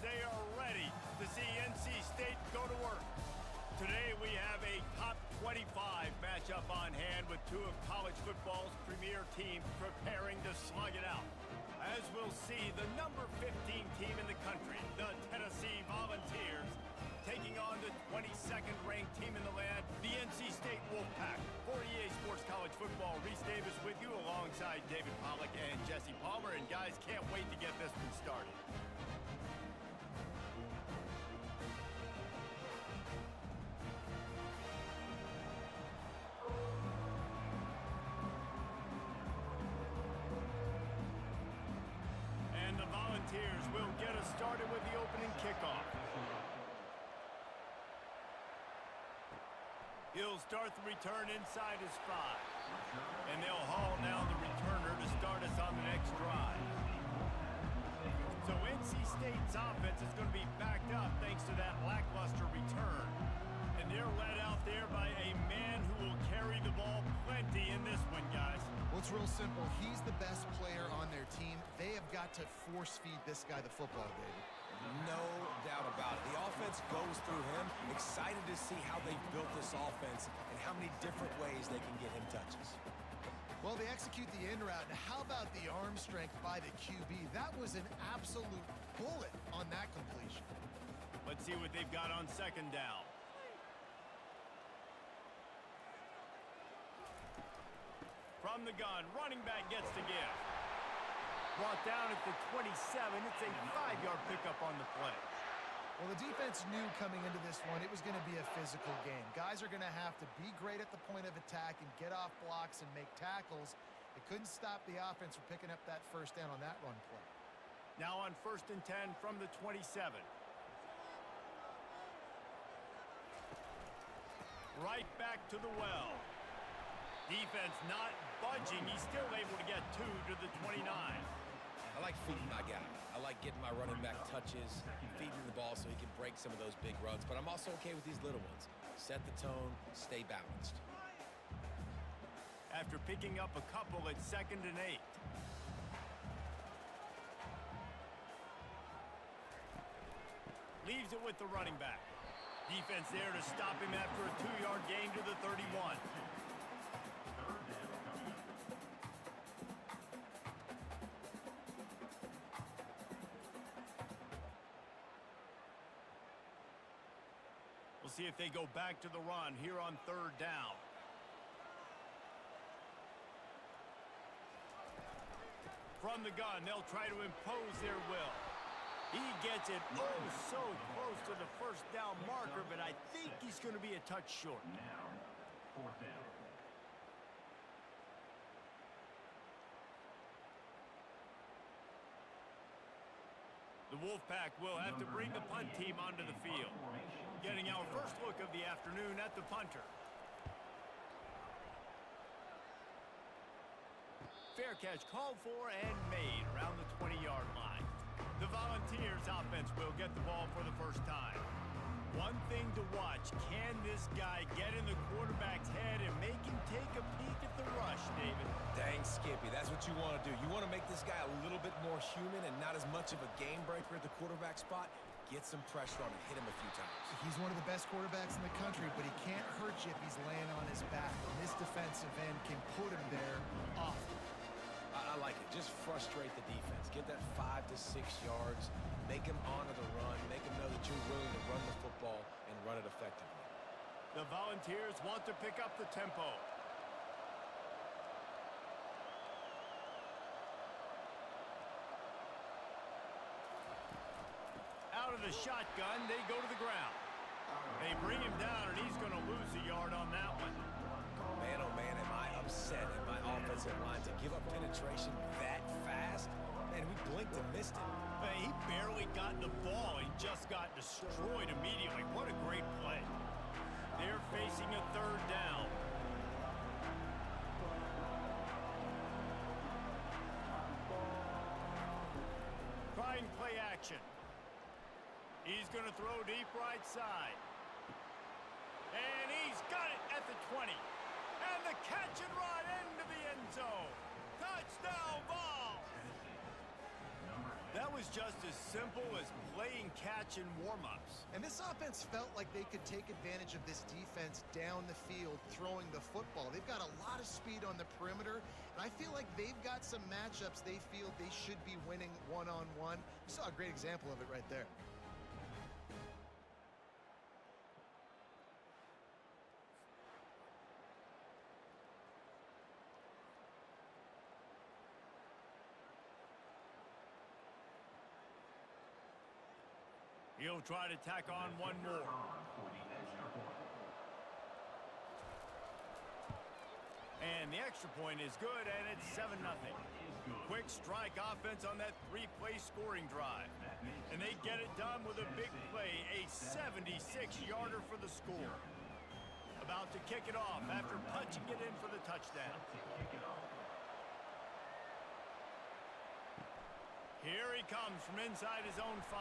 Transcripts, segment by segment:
they are ready to see NC State go to work. Today we have a top 25 matchup on hand with two of college football's premier teams preparing to slug it out. As we'll see, the number 15 team in the country, the Tennessee Volunteers, taking on the 22nd ranked team in the land, the NC State Wolfpack. For EA Sports College Football, Reese Davis with you alongside David Pollack and Jesse Palmer. And guys, can't wait to get this one started. And the Volunteers will get us started with the opening kickoff. He'll start the return inside his 5. And they'll haul down the returner to start us on the next drive. So NC State's offense is going to be backed up thanks to that lackluster return. And they're led out there by a man who will carry the ball plenty in this one, guys. Well, it's real simple. He's the best player on their team. They have got to force-feed this guy the football, David. No doubt about it. The offense goes through him. Excited to see how they've built this offense and how many different ways they can get him touches. Well, they execute the in route. And how about the arm strength by the QB? That was an absolute bullet on that completion. Let's see what they've got on second down. From the gun, running back gets to give. Brought down at the 27. It's a 5-yard pickup on the play. Well, the defense knew coming into this one it was going to be a physical game. Guys are going to have to be great at the point of attack and get off blocks and make tackles. It couldn't stop the offense from picking up that first down on that run play. Now on 1st and 10 from the 27. Right back to the well. Defense not budging. He's still able to get 2 to the 29. I like feeding my guy. I like getting my running back touches, feeding the ball so he can break some of those big runs. But I'm also okay with these little ones. Set the tone, stay balanced. After picking up a couple at 2nd and 8. Leaves it with the running back. Defense there to stop him after a 2-yard gain to the 31. We'll see if they go back to the run here on 3rd down. From the gun, they'll try to impose their will. He gets it oh so close to the first down marker, but I think he's going to be a touch short. Now, 4th down. The Wolfpack will have to bring the punt team onto the field. Getting our first look of the afternoon at the punter. Fair catch called for and made around the 20-yard line. The Volunteers offense will get the ball for the first time. One thing to watch, can this guy get in the quarterback's head and make him take a peek at the rush, David? Dang, Skippy, that's what you want to do. You want to make this guy a little bit more human and not as much of a game breaker at the quarterback spot. Get some pressure on him, hit him a few times. He's one of the best quarterbacks in the country, but he can't hurt you if he's laying on his back. And this defensive end can put him there often. I like it. Just frustrate the defense. Get that 5 to 6 yards. Make them honor the run. Make them know that you're willing to run the football and run it effectively. The Volunteers want to pick up the tempo. Out of the shotgun, they go to the ground. They bring him down, and he's going to lose a yard on that one. Man, oh man, am I upset at my offensive line to give up penetration that fast? Man, we blinked and missed it. He barely got the ball. He just got destroyed immediately. What a great play. They're facing a 3rd down. Trying play action. He's going to throw deep right side. And he's got it at the 20. And the catch and run into the end zone. Touchdown ball. That was just as simple as playing catch in warm-ups. And this offense felt like they could take advantage of this defense down the field, throwing the football. They've got a lot of speed on the perimeter, and I feel like they've got some matchups they feel they should be winning one-on-one. You saw a great example of it right there. He'll try to tack on one more. And the extra point is good, and it's 7-0. Quick strike offense on that three-play scoring drive. And they get it done with a big play, a 76-yarder for the score. About to kick it off after punching it in for the touchdown. Here he comes from inside his own 5.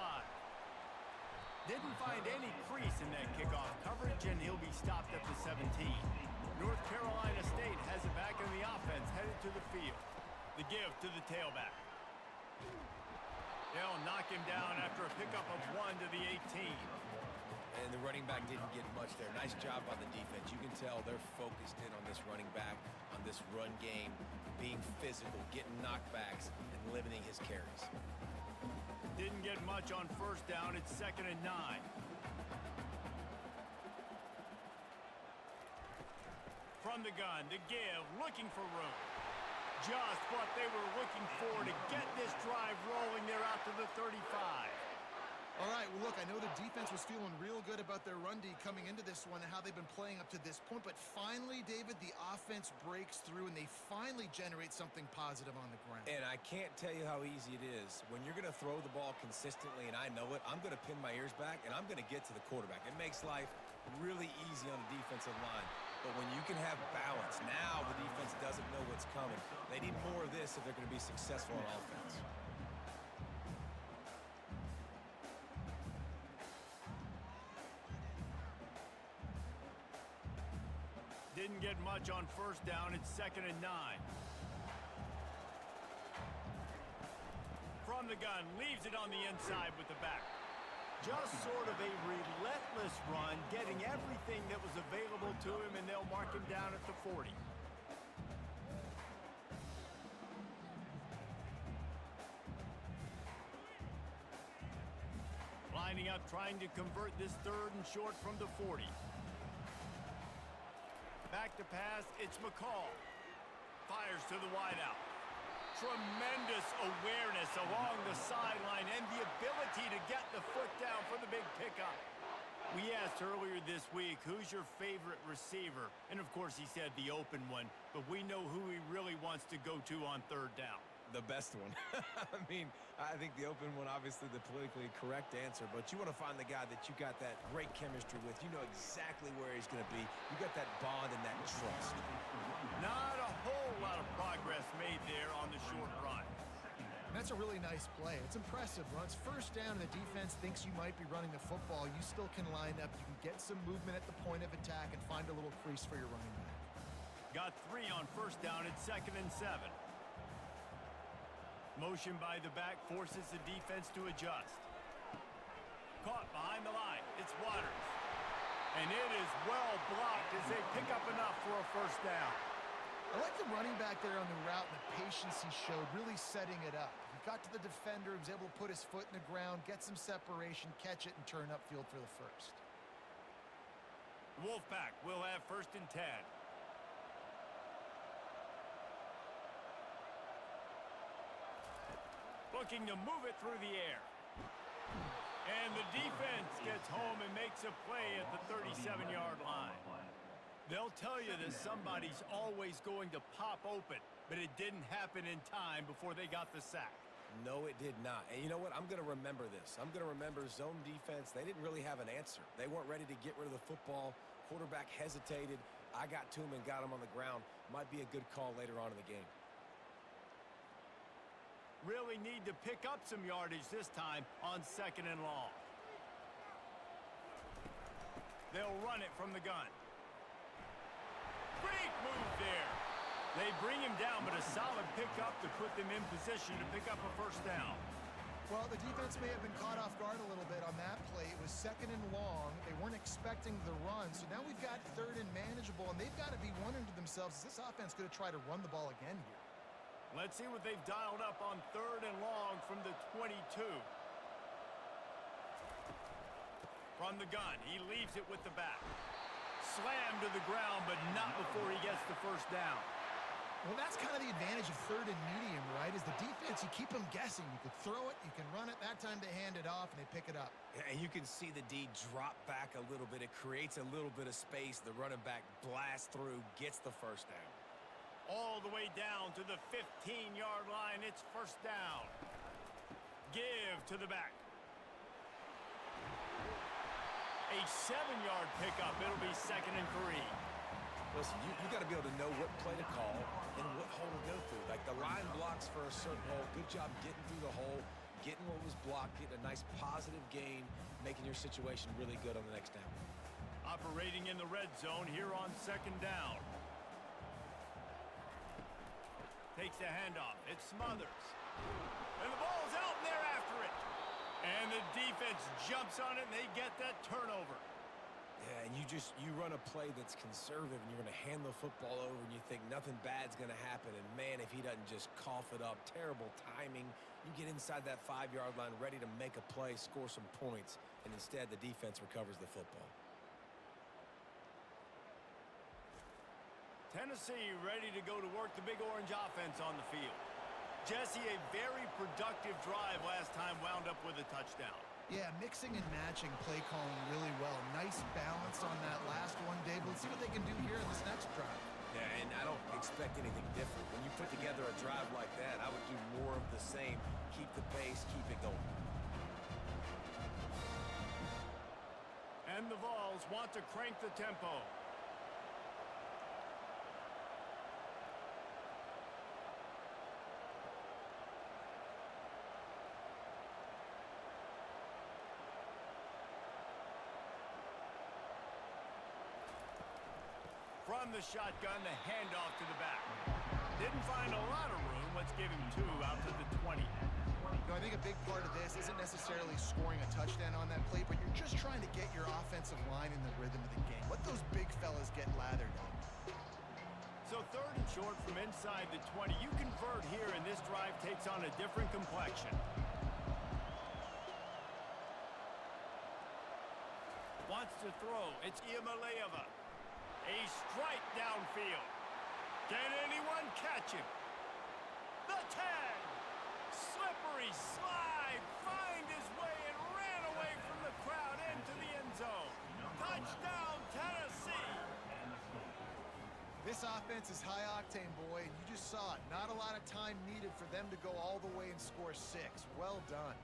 Didn't find any crease in that kickoff coverage, and he'll be stopped at the 17. North Carolina State has it back in the offense, headed to the field. The give to the tailback. They'll knock him down after a pickup of 1 to the 18. And the running back didn't get much there. Nice job by the defense. You can tell they're focused in on this running back, on this run game, being physical, getting knockbacks, and limiting his carries. Didn't get much on first down. It's 2nd and 9. From the gun, the give, looking for room. Just what they were looking for to get this drive rolling. They're out to the 35. All right, well, look, I know the defense was feeling real good about their run D coming into this one and how they've been playing up to this point, but finally, David, the offense breaks through and they finally generate something positive on the ground. And I can't tell you how easy it is. When you're going to throw the ball consistently, and I know it, I'm going to pin my ears back, and I'm going to get to the quarterback. It makes life really easy on the defensive line. But when you can have balance, now the defense doesn't know what's coming. They need more of this if they're going to be successful on offense. Didn't get much on first down. It's 2nd and 9. From the gun, leaves it on the inside with the back. Just sort of a relentless run, getting everything that was available to him, and they'll mark him down at the 40. Lining up, trying to convert this 3rd and short from the 40. Back to pass, it's McCall. Fires to the wideout. Tremendous awareness along the sideline and the ability to get the foot down for the big pickup. We asked earlier this week, who's your favorite receiver? And of course he said the open one, but we know who he really wants to go to on 3rd down. The best one. I mean, I think the open one, obviously the politically correct answer, but you want to find the guy that you got that great chemistry with. You know exactly where he's going to be. You got that bond and that trust. Not a whole lot of progress made there on the short run. That's a really nice play. It's impressive. When it's first down and the defense thinks you might be running the football, you still can line up. You can get some movement at the point of attack and find a little crease for your running back. Got 3 on first down. It's 2nd and 7. Motion by the back forces the defense to adjust. Caught behind the line. It's Waters. And it is well blocked as they pick up enough for a first down. I like the running back there on the route and the patience he showed, really setting it up. He got to the defender, was able to put his foot in the ground, get some separation, catch it, and turn upfield for the first. Wolfpack will have 1st and 10. Looking to move it through the air. And the defense gets home and makes a play at the 37-yard line. They'll tell you that somebody's always going to pop open, but it didn't happen in time before they got the sack. No, it did not. And you know what? I'm going to remember this. I'm going to remember zone defense. They didn't really have an answer. They weren't ready to get rid of the football. Quarterback hesitated. I got to him and got him on the ground. Might be a good call later on in the game. Really need to pick up some yardage this time on 2nd and long. They'll run it from the gun. Great move there. They bring him down, but a solid pickup to put them in position to pick up a first down. Well, the defense may have been caught off guard a little bit on that play. It was 2nd and long. They weren't expecting the run, so now we've got 3rd and manageable, and they've got to be wondering to themselves, is this offense going to try to run the ball again here? Let's see what they've dialed up on 3rd and long from the 22. From the gun, he leaves it with the back. Slammed to the ground, but not before he gets the first down. Well, that's kind of the advantage of 3rd and medium, right? Is the defense, you keep them guessing. You could throw it, you can run it. That time they hand it off, and they pick it up. And you can see the D drop back a little bit. It creates a little bit of space. The running back blasts through, gets the first down. All the way down to the 15-yard line. It's first down. Give to the back. A 7-yard pickup. It'll be 2nd and 3. Listen, you got to be able to know what play to call and what hole to go through. Like the line blocks for a certain hole. Good job getting through the hole, getting what was blocked, getting a nice positive gain, making your situation really good on the next down. Operating in the red zone here on 2nd down. Takes the handoff. It smothers. And the ball's out, and they're after it. And the defense jumps on it, and they get that turnover. Yeah, and you run a play that's conservative, and you're going to hand the football over, and you think nothing bad's going to happen. And, man, if he doesn't just cough it up, terrible timing. You get inside that 5-yard line ready to make a play, score some points, and instead the defense recovers the football. Tennessee ready to go to work the Big Orange offense on the field. Jesse, a very productive drive last time wound up with a touchdown. Yeah, mixing and matching play calling really well. Nice balance on that last one, Dave. Let's see what they can do here in this next drive. Yeah, and I don't expect anything different. When you put together a drive like that, I would do more of the same. Keep the pace, keep it going. And the Vols want to crank the tempo. From the shotgun, the handoff to the back. Didn't find a lot of room. Let's give him 2 out to the 20. You know, I think a big part of this isn't necessarily scoring a touchdown on that play, but you're just trying to get your offensive line in the rhythm of the game. Let those big fellas get lathered in. So 3rd and short from inside the 20. You convert here, and this drive takes on a different complexion. Wants to throw. It's Iamaleava. A strike downfield. Can anyone catch him? The 10. Slippery slide. Find his way and ran away from the crowd into the end zone. Touchdown, Tennessee. This offense is high octane, boy, and you just saw it. Not a lot of time needed for them to go all the way and score 6. Well done.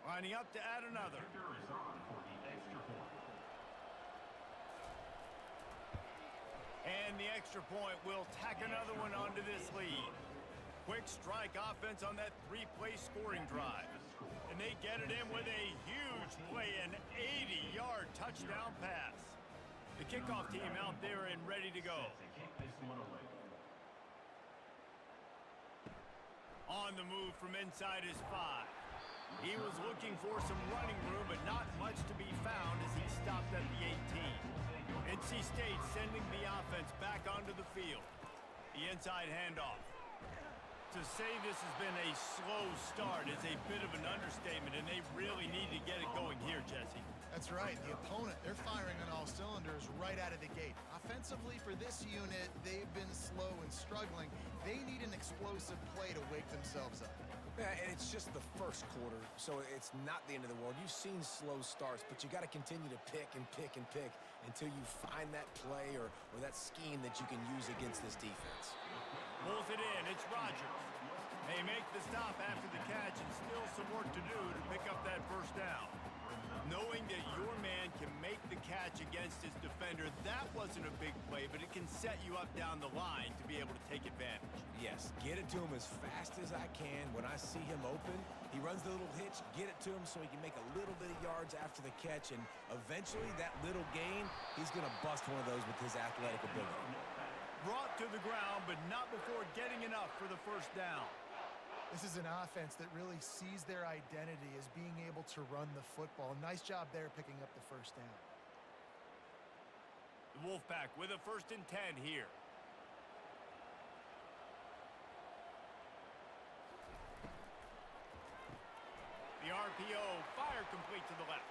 Lining up to add another. Victor is on for the extra point. And the extra point will tack another one onto this lead. Quick strike offense on that 3-play scoring drive. And they get it in with a huge play, an 80-yard touchdown pass. The kickoff team out there and ready to go. To kick this one away. On the move from inside his 5. He was looking for some running room, but not much to be found as he stopped at the 18. NC State sending the offense back onto the field. The inside handoff. To say this has been a slow start is a bit of an understatement, and they really need to get it going here, Jesse. That's right. The opponent, they're firing on all cylinders right out of the gate. Offensively, for this unit, they've been slow and struggling. They need an explosive play to wake themselves up. Yeah, and it's just the first quarter, so it's not the end of the world. You've seen slow starts, but you got to continue to pick and pick and pick until you find that play or that scheme that you can use against this defense. Pulls it in. It's Rodgers. They make the stop after the catch and still some work to do to pick up that first down. Knowing that your man can make the catch against his defender, that wasn't a big play, but it can set you up down the line to be able to take advantage. Yes, get it to him as fast as I can. When I see him open, he runs the little hitch, get it to him so he can make a little bit of yards after the catch, and eventually that little gain, he's going to bust one of those with his athletic ability. Brought to the ground, but not before getting enough for the first down. This is an offense that really sees their identity as being able to run the football. Nice job there picking up the first down. The Wolfpack with a 1st and 10 here. The RPO, fire complete to the left.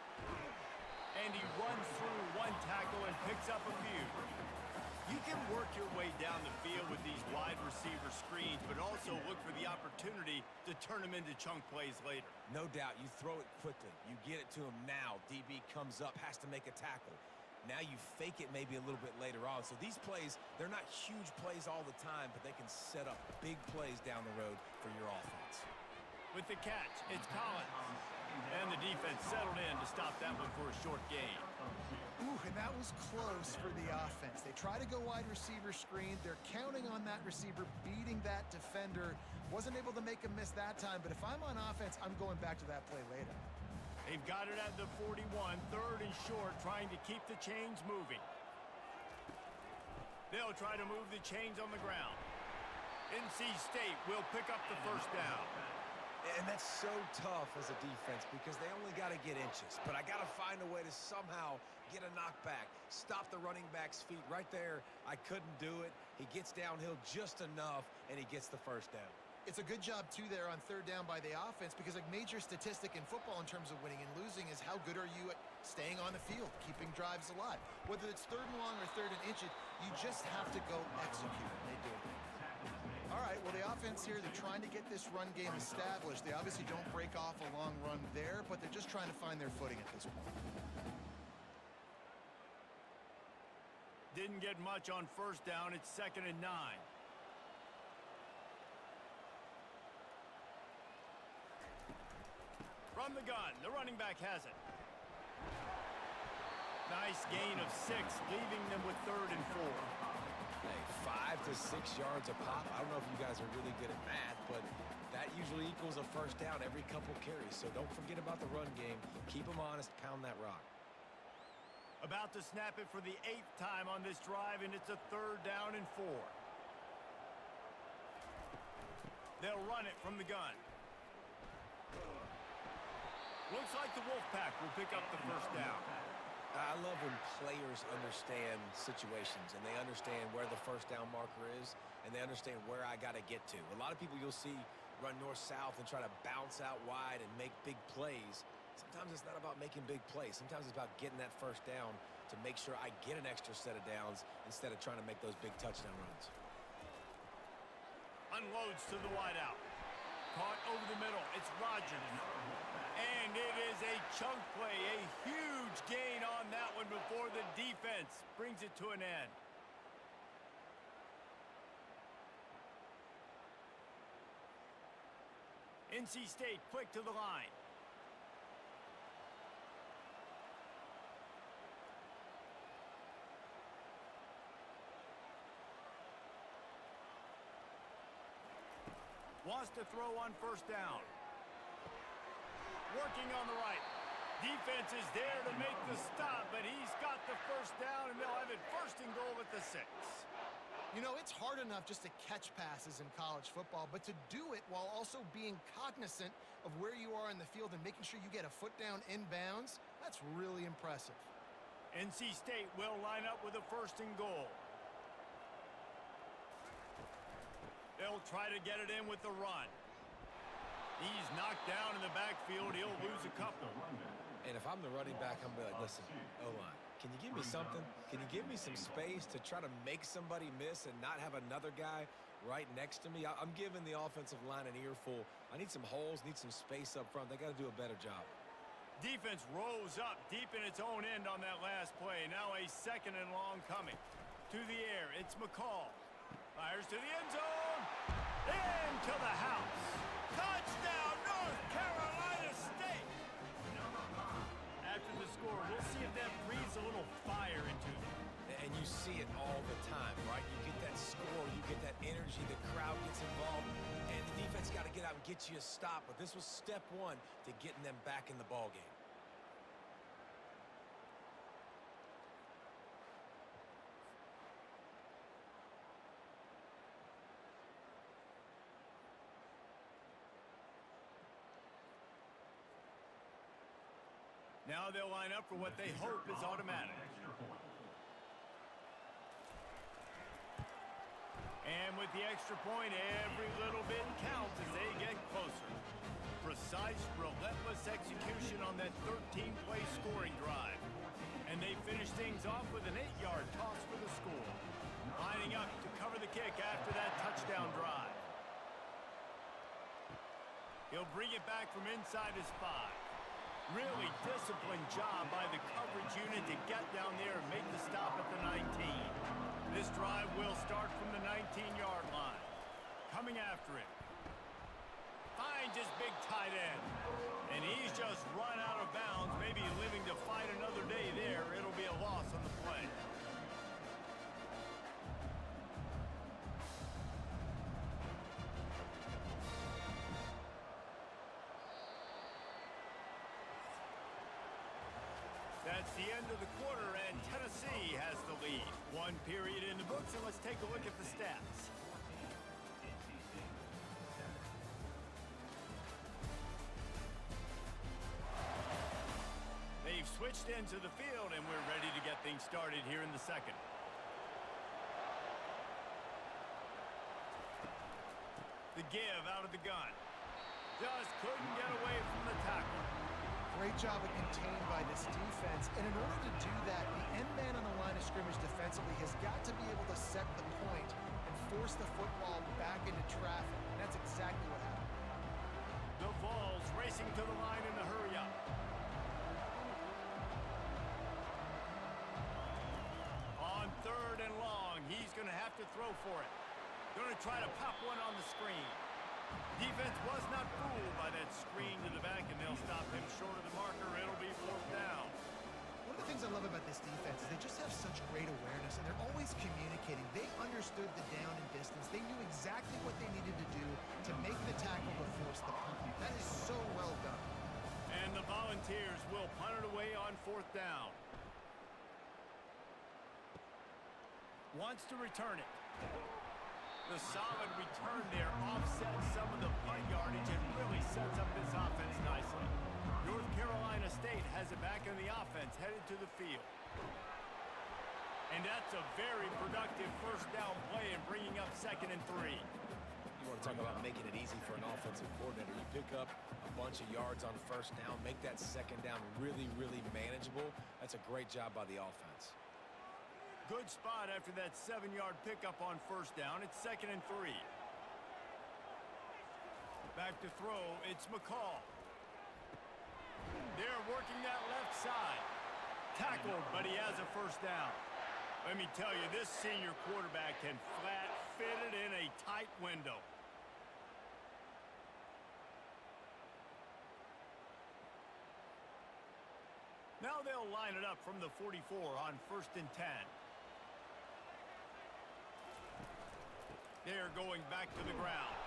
And he runs through one tackle and picks up a few. You can work your way down the field with these wide receiver screens, but also look for the opportunity to turn them into chunk plays later. No doubt, you throw it quickly. You get it to him now. DB comes up, has to make a tackle. Now you fake it maybe a little bit later on. So these plays, they're not huge plays all the time, but they can set up big plays down the road for your offense. With the catch, it's Collins. And the defense settled in to stop that one for a short gain. Ooh, and that was close for the offense. They try to go wide receiver screen. They're counting on that receiver beating that defender. Wasn't able to make a miss that time, but if I'm on offense, I'm going back to that play later. They've got it at the 41, 3rd and short, trying to keep the chains moving. They'll try to move the chains on the ground. NC State will pick up the first down. And that's so tough as a defense because they only got to get inches. But I got to find a way to somehow get a knockback, stop the running back's feet. Right there, I couldn't do it. He gets downhill just enough, and he gets the first down. It's a good job, too, there on 3rd down by the offense because a major statistic in football in terms of winning and losing is how good are you at staying on the field, keeping drives alive. Whether it's 3rd and long or 3rd and inches, you just have to go execute, and they do it. All right, well, the offense here, they're trying to get this run game established. They obviously don't break off a long run there, but they're just trying to find their footing at this point. Didn't get much on 1st down. It's 2nd and 9. From the gun, the running back has it. Nice gain of 6, leaving them with 3rd and 4. Hey, 5 to 6 yards a pop. I don't know if you guys are really good at math, but that usually equals a first down every couple carries. So don't forget about the run game. Keep them honest. Pound that rock. About to snap it for the 8th time on this drive, and it's a 3rd down and 4. They'll run it from the gun. Looks like the Wolfpack will pick up the first down. I love when players understand situations and they understand where the first down marker is and they understand where I got to get to. A lot of people you'll see run north-south and try to bounce out wide and make big plays. Sometimes it's not about making big plays. Sometimes it's about getting that first down to make sure I get an extra set of downs instead of trying to make those big touchdown runs. Unloads to the wideout. Caught over the middle. It's Rogers. And it is a chunk play, a huge gain on that one before the defense brings it to an end. NC State quick to the line. Wants to throw on 1st down. Working on the right. Defense is there to make the stop, but he's got the first down, and they'll have it 1st and goal at the 6. You know, it's hard enough just to catch passes in college football, but to do it while also being cognizant of where you are in the field and making sure you get a foot down inbounds, that's really impressive. NC State will line up with a 1st and goal. They'll try to get it in with the run. He's knocked down in the backfield. He'll lose a couple. And if I'm the running back, I'm going to be like, listen, O-line, can you give me something? Can you give me some space to try to make somebody miss and not have another guy right next to me? I'm giving the offensive line an earful. I need some holes, need some space up front. They got to do a better job. Defense rose up deep in its own end on that last play. Now a 2nd and long coming. To the air, it's McCall. Fires to the end zone. Into the house. Touchdown, North Carolina State. After the score, we'll see if that breathes a little fire into them. And you see it all the time, right? You get that score, you get that energy, the crowd gets involved, and the defense got to get out and get you a stop. But this was step one to getting them back in the ballgame. Now they'll line up for what they hope is automatic. And with the extra point, every little bit counts as they get closer. Precise, relentless execution on that 13-play scoring drive. And they finish things off with an 8-yard toss for the score. Lining up to cover the kick after that touchdown drive. He'll bring it back from inside his 5. Really disciplined job by the coverage unit to get down there and make the stop at the 19. This drive will start from the 19-yard line. Coming after it. Finds his big tight end. And he's just run out of bounds, maybe living to fight another day there. It'll be a loss on the play. That's the end of the quarter, and Tennessee has the lead. One period in the books, and let's take a look at the stats. They've switched into the field, and we're ready to get things started here in the second. The give out of the gun. Just couldn't get away from the tackle. Great job of contained by this defense. And in order to do that, the end man on the line of scrimmage defensively has got to be able to set the point and force the football back into traffic. And that's exactly what happened. The Vols racing to the line in the hurry-up. On 3rd and long, he's going to have to throw for it. Going to try to pop one on the screen. Defense was not fooled by that screen to the back, and they'll stop him short of the marker. It'll be 4th down. One of the things I love about this defense is they just have such great awareness, and they're always communicating. They understood the down and distance. They knew exactly what they needed to do to make the tackle to force the punt. That is so well done. And the Volunteers will punt it away on 4th down. Wants to return it. The solid return there offsets some of the punt yardage and really sets up this offense nicely. North Carolina State has it back in the offense, headed to the field. And that's a very productive 1st down play and bringing up 2nd and 3. You want to talk about making it easy for an offensive coordinator. You pick up a bunch of yards on 1st down, make that 2nd down really, really manageable. That's a great job by the offense. Good spot after that 7-yard pickup on 1st down. It's 2nd and 3. Back to throw. It's McCall. They're working that left side. Tackled, but he has a 1st down. Let me tell you, this senior quarterback can flat fit it in a tight window. Now they'll line it up from the 44 on 1st and 10. They're going back to the ground.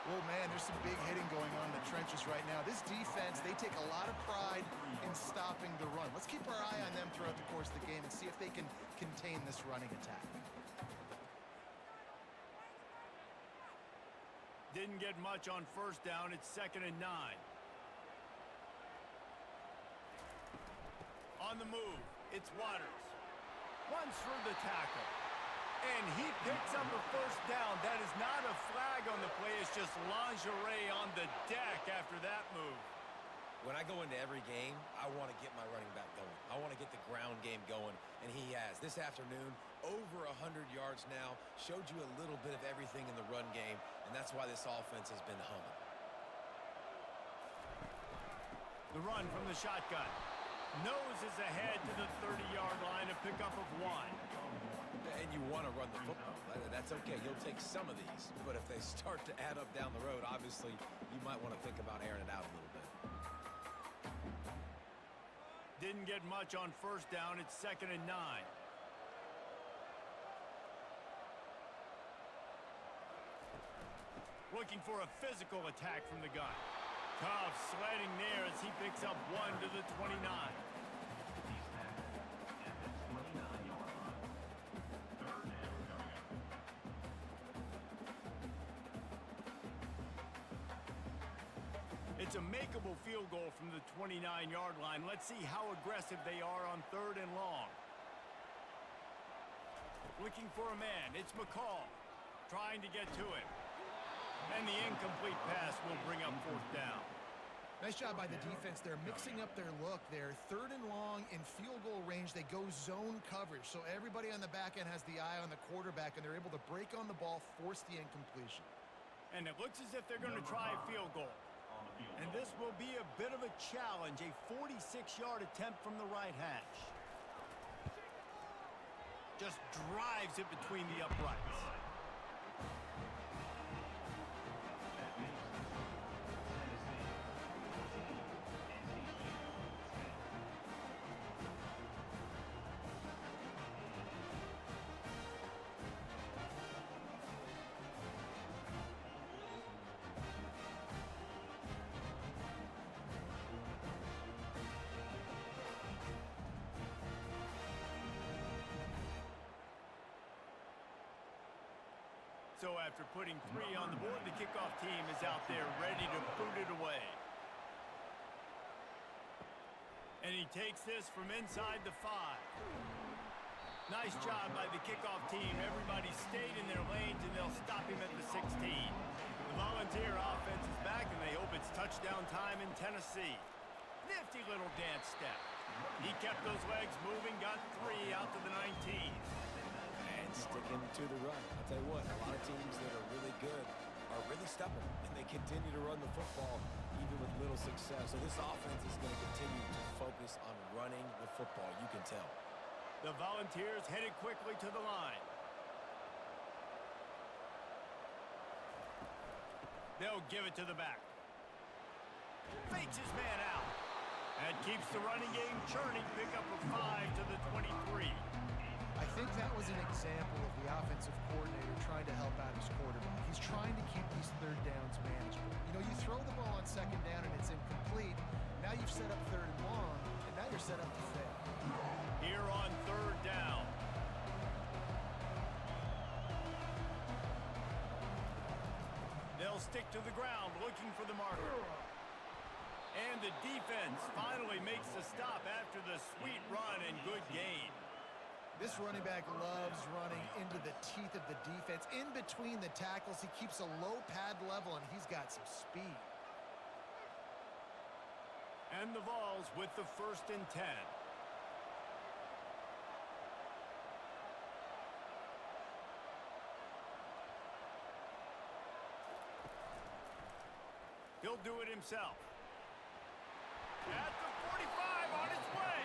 Oh, man, there's some big hitting going on in the trenches right now. This defense, they take a lot of pride in stopping the run. Let's keep our eye on them throughout the course of the game and see if they can contain this running attack. Didn't get much on 1st down. It's 2nd and 9. On the move, it's Waters. Runs through the tackle. And he picks up a 1st down. That is not a flag on the play. It's just lingerie on the deck after that move. When I go into every game, I want to get my running back going. I want to get the ground game going, and he has. This afternoon, over 100 yards now, showed you a little bit of everything in the run game, and that's why this offense has been humming. The run from the shotgun. Noses ahead to the 30-yard line, a pickup of 1. And you want to run the football. That's okay. You'll take some of these. But if they start to add up down the road, obviously, you might want to think about airing it out a little bit. Didn't get much on first down. It's 2nd and 9. Looking for a physical attack from the gun. Tough sledding there as he picks up 1 to the 29. He's tackled at the 29-yard line. 3rd down coming up. It's a makeable field goal from the 29-yard line. Let's see how aggressive they are on 3rd and long. Looking for a man. It's McCall trying to get to him. And the incomplete pass will bring up 4th down. Nice job by the defense. They're mixing up their look there. 3rd and long in field goal range. They go zone coverage. So everybody on the back end has the eye on the quarterback, and they're able to break on the ball, force the incompletion. And it looks as if they're going to try a field goal. And this will be a bit of a challenge, a 46-yard attempt from the right hash. Just drives it between the uprights. So after putting 3 on the board, the kickoff team is out there ready to boot it away. And he takes this from inside the 5. Nice job by the kickoff team. Everybody stayed in their lanes, and they'll stop him at the 16. The Volunteer offense is back, and they hope it's touchdown time in Tennessee. Nifty little dance step. He kept those legs moving, got 3 out to the 19. Sticking to the run. I'll tell you what, a lot of teams that are really good are really stubborn, and they continue to run the football even with little success. So this offense is going to continue to focus on running the football. You can tell. The Volunteers headed quickly to the line. They'll give it to the back. Fakes his man out. That keeps the running game churning. Pick up a 5 to the 23. I think that was an example of the offensive coordinator trying to help out his quarterback. He's trying to keep these 3rd downs manageable. You know, you throw the ball on 2nd down and it's incomplete. Now you've set up 3rd and long, and now you're set up to fail. Here on 3rd down. They'll stick to the ground looking for the marker. And the defense finally makes the stop after the sweet run and good gain. This running back loves running into the teeth of the defense. In between the tackles, he keeps a low pad level, and he's got some speed. And the Vols with the 1st and 10. He'll do it himself. At the 45 on its way.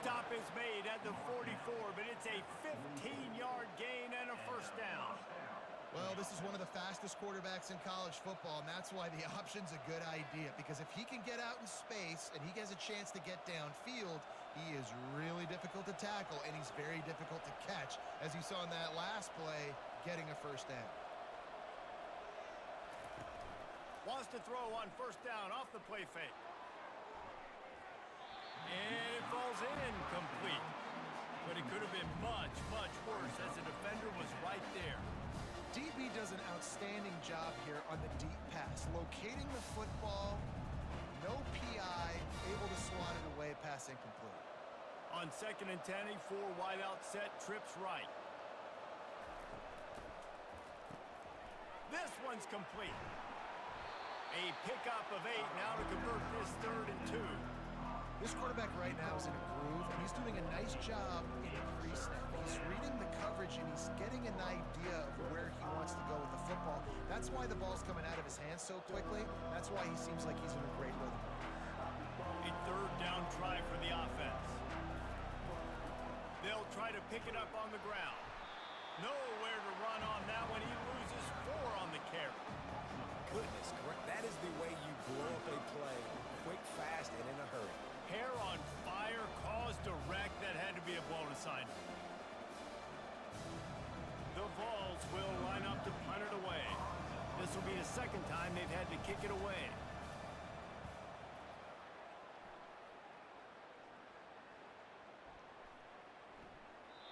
Stop is made at the 44, but it's a 15-yard gain and a 1st down. Well, this is one of the fastest quarterbacks in college football, and that's why the option's a good idea, because if he can get out in space and he has a chance to get downfield, he is really difficult to tackle, and he's very difficult to catch, as you saw in that last play, getting a 1st down. Wants to throw on 1st down off the play fake. And it falls in complete. But it could have been much, much worse as the defender was right there. DB does an outstanding job here on the deep pass. Locating the football, no PI, able to swat it away, pass incomplete. On 2nd and 10, a 4 wideout set, trips right. This one's complete. A pickup of 8 now to convert this 3rd and 2. This quarterback right now is in a groove, and he's doing a nice job in the pre-snap. He's reading the coverage, and he's getting an idea of where he wants to go with the football. That's why the ball's coming out of his hands so quickly. That's why he seems like he's in a great rhythm. A 3rd down try for the offense. They'll try try to pick it up on the ground. Nowhere to run on that one. He loses 4 on the carry. Goodness, correct. That is the way you blow up a play. Quick, fast, and in a hurry. Hair on fire, cause direct. That had to be a blown assignment. The Vols will line up to punt it away. This will be the second time they've had to kick it away.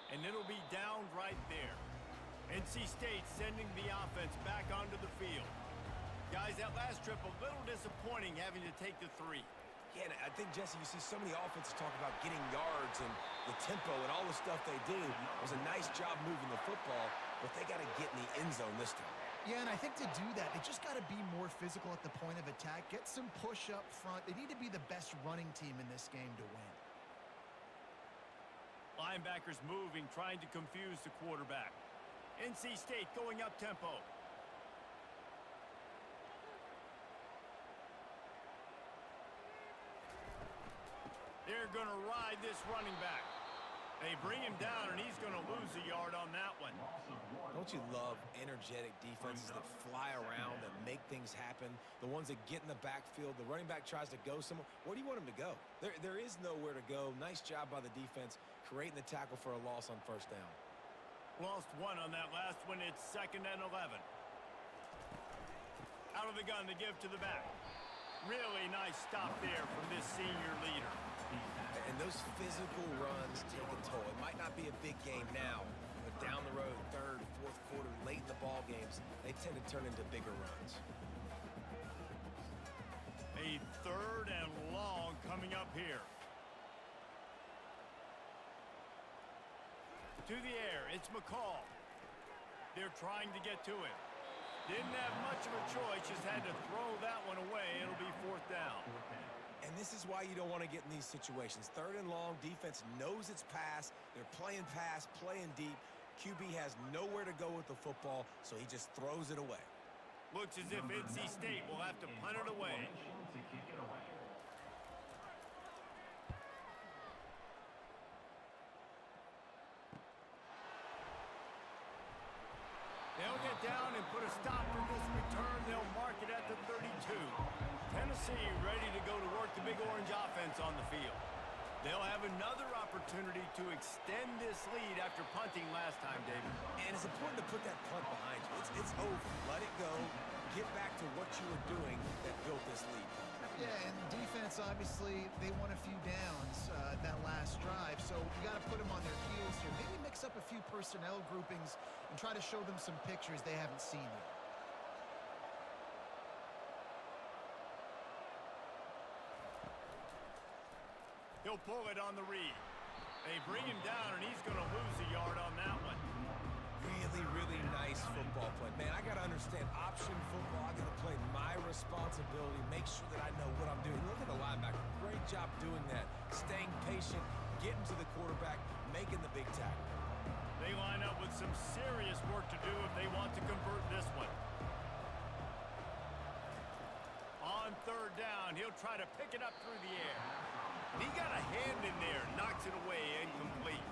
And it'll be down right there. NC State sending the offense back onto the field. Guys, that last trip a little disappointing having to take the 3. Yeah, and I think, Jesse, you see so many offenses talk about getting yards and the tempo and all the stuff they do. It was a nice job moving the football, but they got to get in the end zone this time. Yeah, and I think to do that, they just got to be more physical at the point of attack, get some push up front. They need to be the best running team in this game to win. Linebackers moving, trying to confuse the quarterback. NC State going up tempo. They're going to ride this running back. They bring him down, and he's going to lose a yard on that one. Don't you love energetic defenses that fly around, that make things happen? The ones that get in the backfield, the running back tries to go somewhere. Where do you want him to go? There is nowhere to go. Nice job by the defense, creating the tackle for a loss on first down. Lost 1 on that last one. It's 2nd and 11. Out of the gun, they give to the back. Really nice stop there from this senior leader. And those physical runs take a toll. It might not be a big game now, but down the road, 3rd, 4th quarter, late in the ball games, they tend to turn into bigger runs. A 3rd and long coming up here. To the air, it's McCall. They're trying to get to it. Didn't have much of a choice, just had to throw that one away. It'll be 4th down. And this is why you don't want to get in these situations. 3rd and long, defense knows it's pass. They're playing pass, playing deep. QB has nowhere to go with the football, so he just throws it away. Looks as if NC State will have to punt it away. They'll get down and put a stop to this return. They'll mark it at the 32. Tennessee ready to go to work the Big Orange offense on the field. They'll have another opportunity to extend this lead after punting last time, David. And it's important to put that punt behind you. It's over. Let it go. Get back to what you were doing that built this lead. Yeah, and defense, obviously, they won a few downs that last drive, so you got to put them on their heels here. Maybe mix up a few personnel groupings and try to show them some pictures they haven't seen yet. He'll pull it on the read. They bring him down, and he's going to lose a yard on that one. Really, really nice football play. Man, I got to understand option football. I got to play my responsibility, make sure that I know what I'm doing. Look at the linebacker. Great job doing that. Staying patient, getting to the quarterback, making the big tackle. They line up with some serious work to do if they want to convert this one. On 3rd down, he'll try to pick it up through the air. And he got a hand in there, knocks it away, incomplete.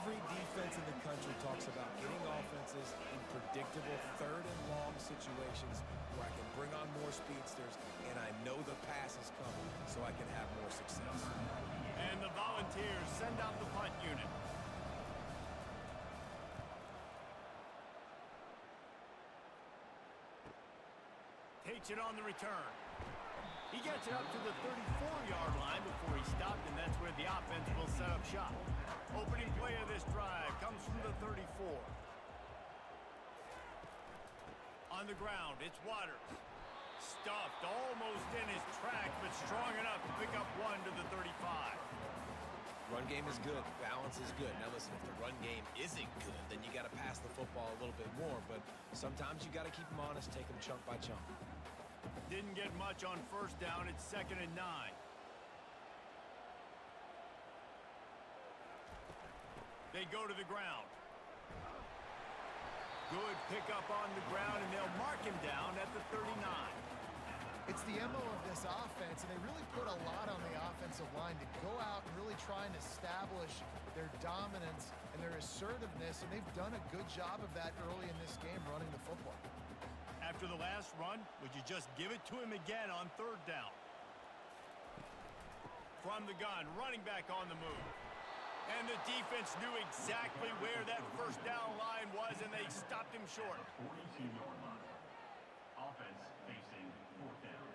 Every defense in the country talks about getting offenses in predictable 3rd and long situations where I can bring on more speedsters and I know the pass is coming so I can have more success. And the Volunteers send out the punt unit. Takes it on the return. He gets it up to the 34-yard line before he stopped, and that's where the offense will set up shop. Opening play of this drive comes from the 34. On the ground, it's Waters. Stuffed almost in his tracks, but strong enough to pick up 1 to the 35. Run game is good. Balance is good. Now listen, if the run game isn't good, then you got to pass the football a little bit more. But sometimes you got to keep them honest, take them chunk by chunk. Didn't get much on 1st down. It's 2nd and 9. They go to the ground. Good pickup on the ground, and they'll mark him down at the 39. It's the MO of this offense, and they really put a lot on the offensive line to go out and really try and establish their dominance, and their assertiveness, and they've done a good job of that early in this game running the football. After the last run, would you just give it to him again on third down? From the gun, running back on the move. And the defense knew exactly where that first down line was, and they stopped him short. 42-yard line. Offense facing fourth down.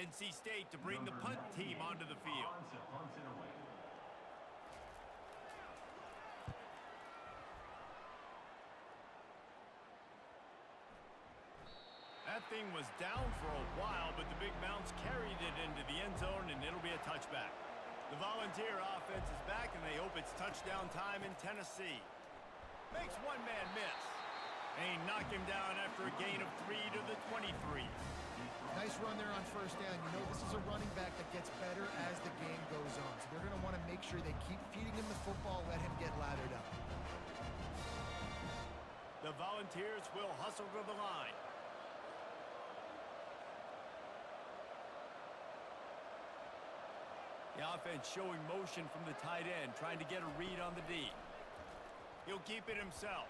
NC State to bring the punt team onto the field. Punts it away. That thing was down for a while, but the big bounce carried it into the end zone, and it'll be a touchback. The Volunteer offense is back, and they hope it's touchdown time in Tennessee. Makes one man miss. And he knocked him down after a gain of 3 to the 23. Nice run there on first down. You know this is a running back that gets better as the game goes on. So they're going to want to make sure they keep feeding him the football, let him get lathered up. The Volunteers will hustle to the line. The offense showing motion from the tight end, trying to get a read on the D. He'll keep it himself.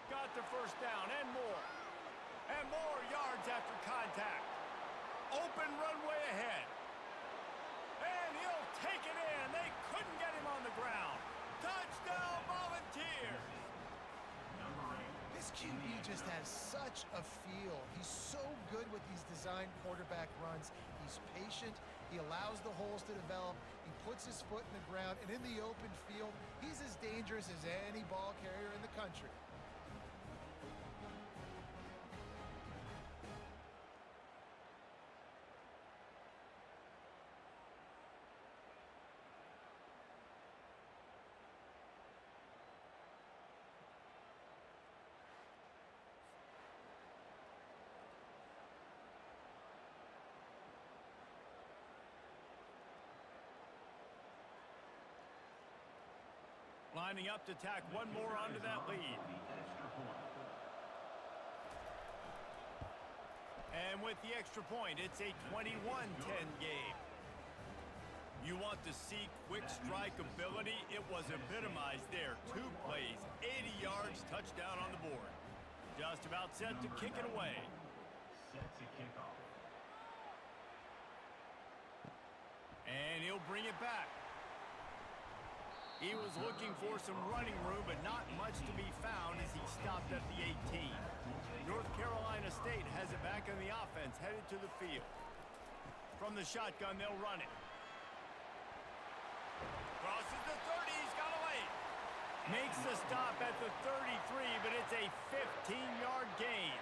Got the first down and more. And more yards after contact. Open runway ahead. And he'll take it in. They couldn't get him on the ground. Touchdown, Volunteers! This QB just has such a feel. He's so good with these design quarterback runs. He's patient. He allows the holes to develop. He puts his foot in the ground. And in the open field, he's as dangerous as any ball carrier in the country. Lining up to tack one more onto that lead. And with the extra point, it's a 21-10 game. You want to see quick strike ability? It was epitomized there. 2 plays, 80 yards, touchdown on the board. Just about set to kick it away. Set to kick off. And he'll bring it back. He was looking for some running room, but not much to be found as he stopped at the 18. North Carolina State has it back on the offense, headed to the field. From the shotgun, they'll run it. Crosses the 30, he's got away. Makes the stop at the 33, but it's a 15-yard gain.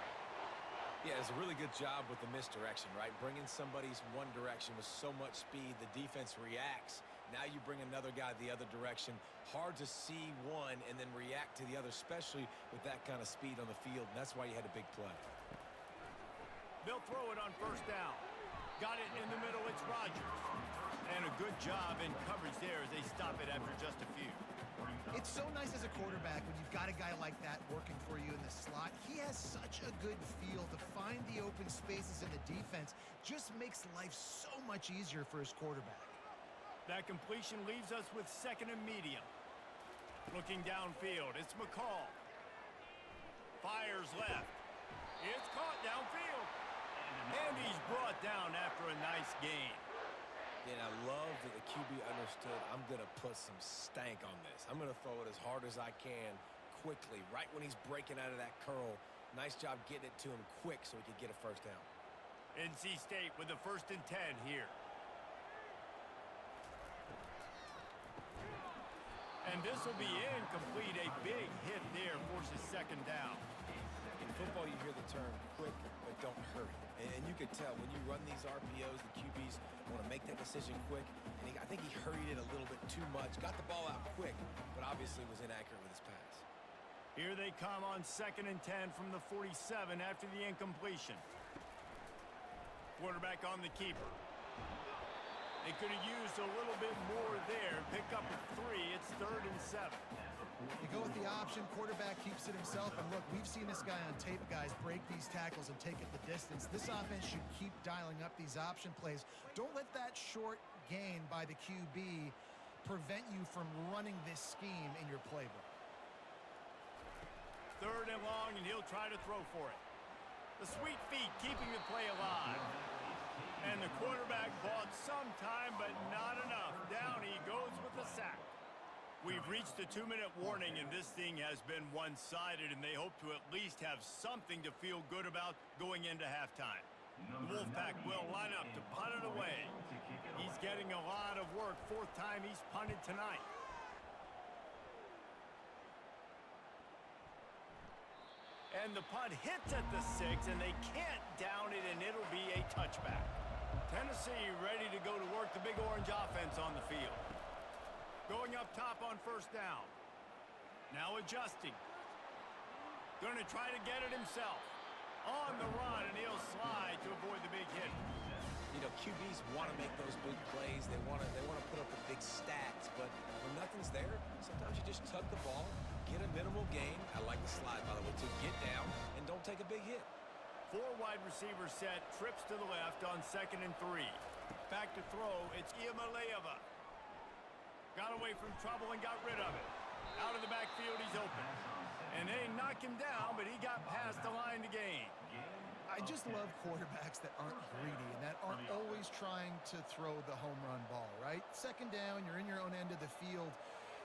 Yeah, it's a really good job with the misdirection, right? Bringing somebody's one direction with so much speed, the defense reacts. Now you bring another guy the other direction. Hard to see one and then react to the other, especially with that kind of speed on the field, and that's why you had a big play. They'll throw it on first down. Got it in the middle, it's Rodgers. And a good job in coverage there as they stop it after just a few. It's so nice as a quarterback when you've got a guy like that working for you in the slot. He has such a good feel to find the open spaces in the defense. Just makes life so much easier for his quarterback. That completion leaves us with second and medium. Looking downfield, it's McCall. Fires left. It's caught downfield. And he's brought down after a nice gain. And I love that the QB understood, I'm going to put some stank on this. I'm going to throw it as hard as I can quickly, right when he's breaking out of that curl. Nice job getting it to him quick so he could get a first down. NC State with the 1st and 10 here. And this will be incomplete. A big hit there forces second down. In football, you hear the term quick, but don't hurry. And you can tell when you run these RPOs, the QBs want to make that decision quick. And I think he hurried it a little bit too much. Got the ball out quick, but obviously was inaccurate with his pass. Here they come on 2nd and 10 from the 47 after the incompletion. Quarterback on the keeper. They could have used a little bit more there. Pick up a 3. It's 3rd and 7. You go with the option, quarterback keeps it himself, and look, we've seen this guy on tape, guys, break these tackles and take it the distance. This offense should keep dialing up these option plays. Don't let that short gain by the QB prevent you from running this scheme in your playbook. 3rd and long, and he'll try to throw for it. The sweet feet keeping the play alive. And the quarterback bought some time, but not enough. Down he goes with the sack. We've reached the 2-minute warning, and this thing has been one-sided, and they hope to at least have something to feel good about going into halftime. The Wolfpack will line up to punt it away. He's getting a lot of work. 4th time he's punted tonight. And the punt hits at the 6, and they can't down it, and it'll be a touchback. Tennessee ready to go to work. The Big Orange offense on the field. Going up top on 1st down. Now adjusting. Going to try to get it himself. On the run, and he'll slide to avoid the big hit. You know, QBs want to make those big plays. They want to put up the big stats, but when nothing's there, sometimes you just tuck the ball, get a minimal gain. I like the slide, by the way, to get down and don't take a big hit. 4 wide receivers set, trips to the left on 2nd and 3. Back to throw, it's Iamaleava. Got away from trouble and got rid of it. Out of the backfield, he's open. And they knock him down, but he got past the line to gain. I just love quarterbacks that aren't greedy and that aren't always trying to throw the home run ball, right? 2nd down, you're in your own end of the field.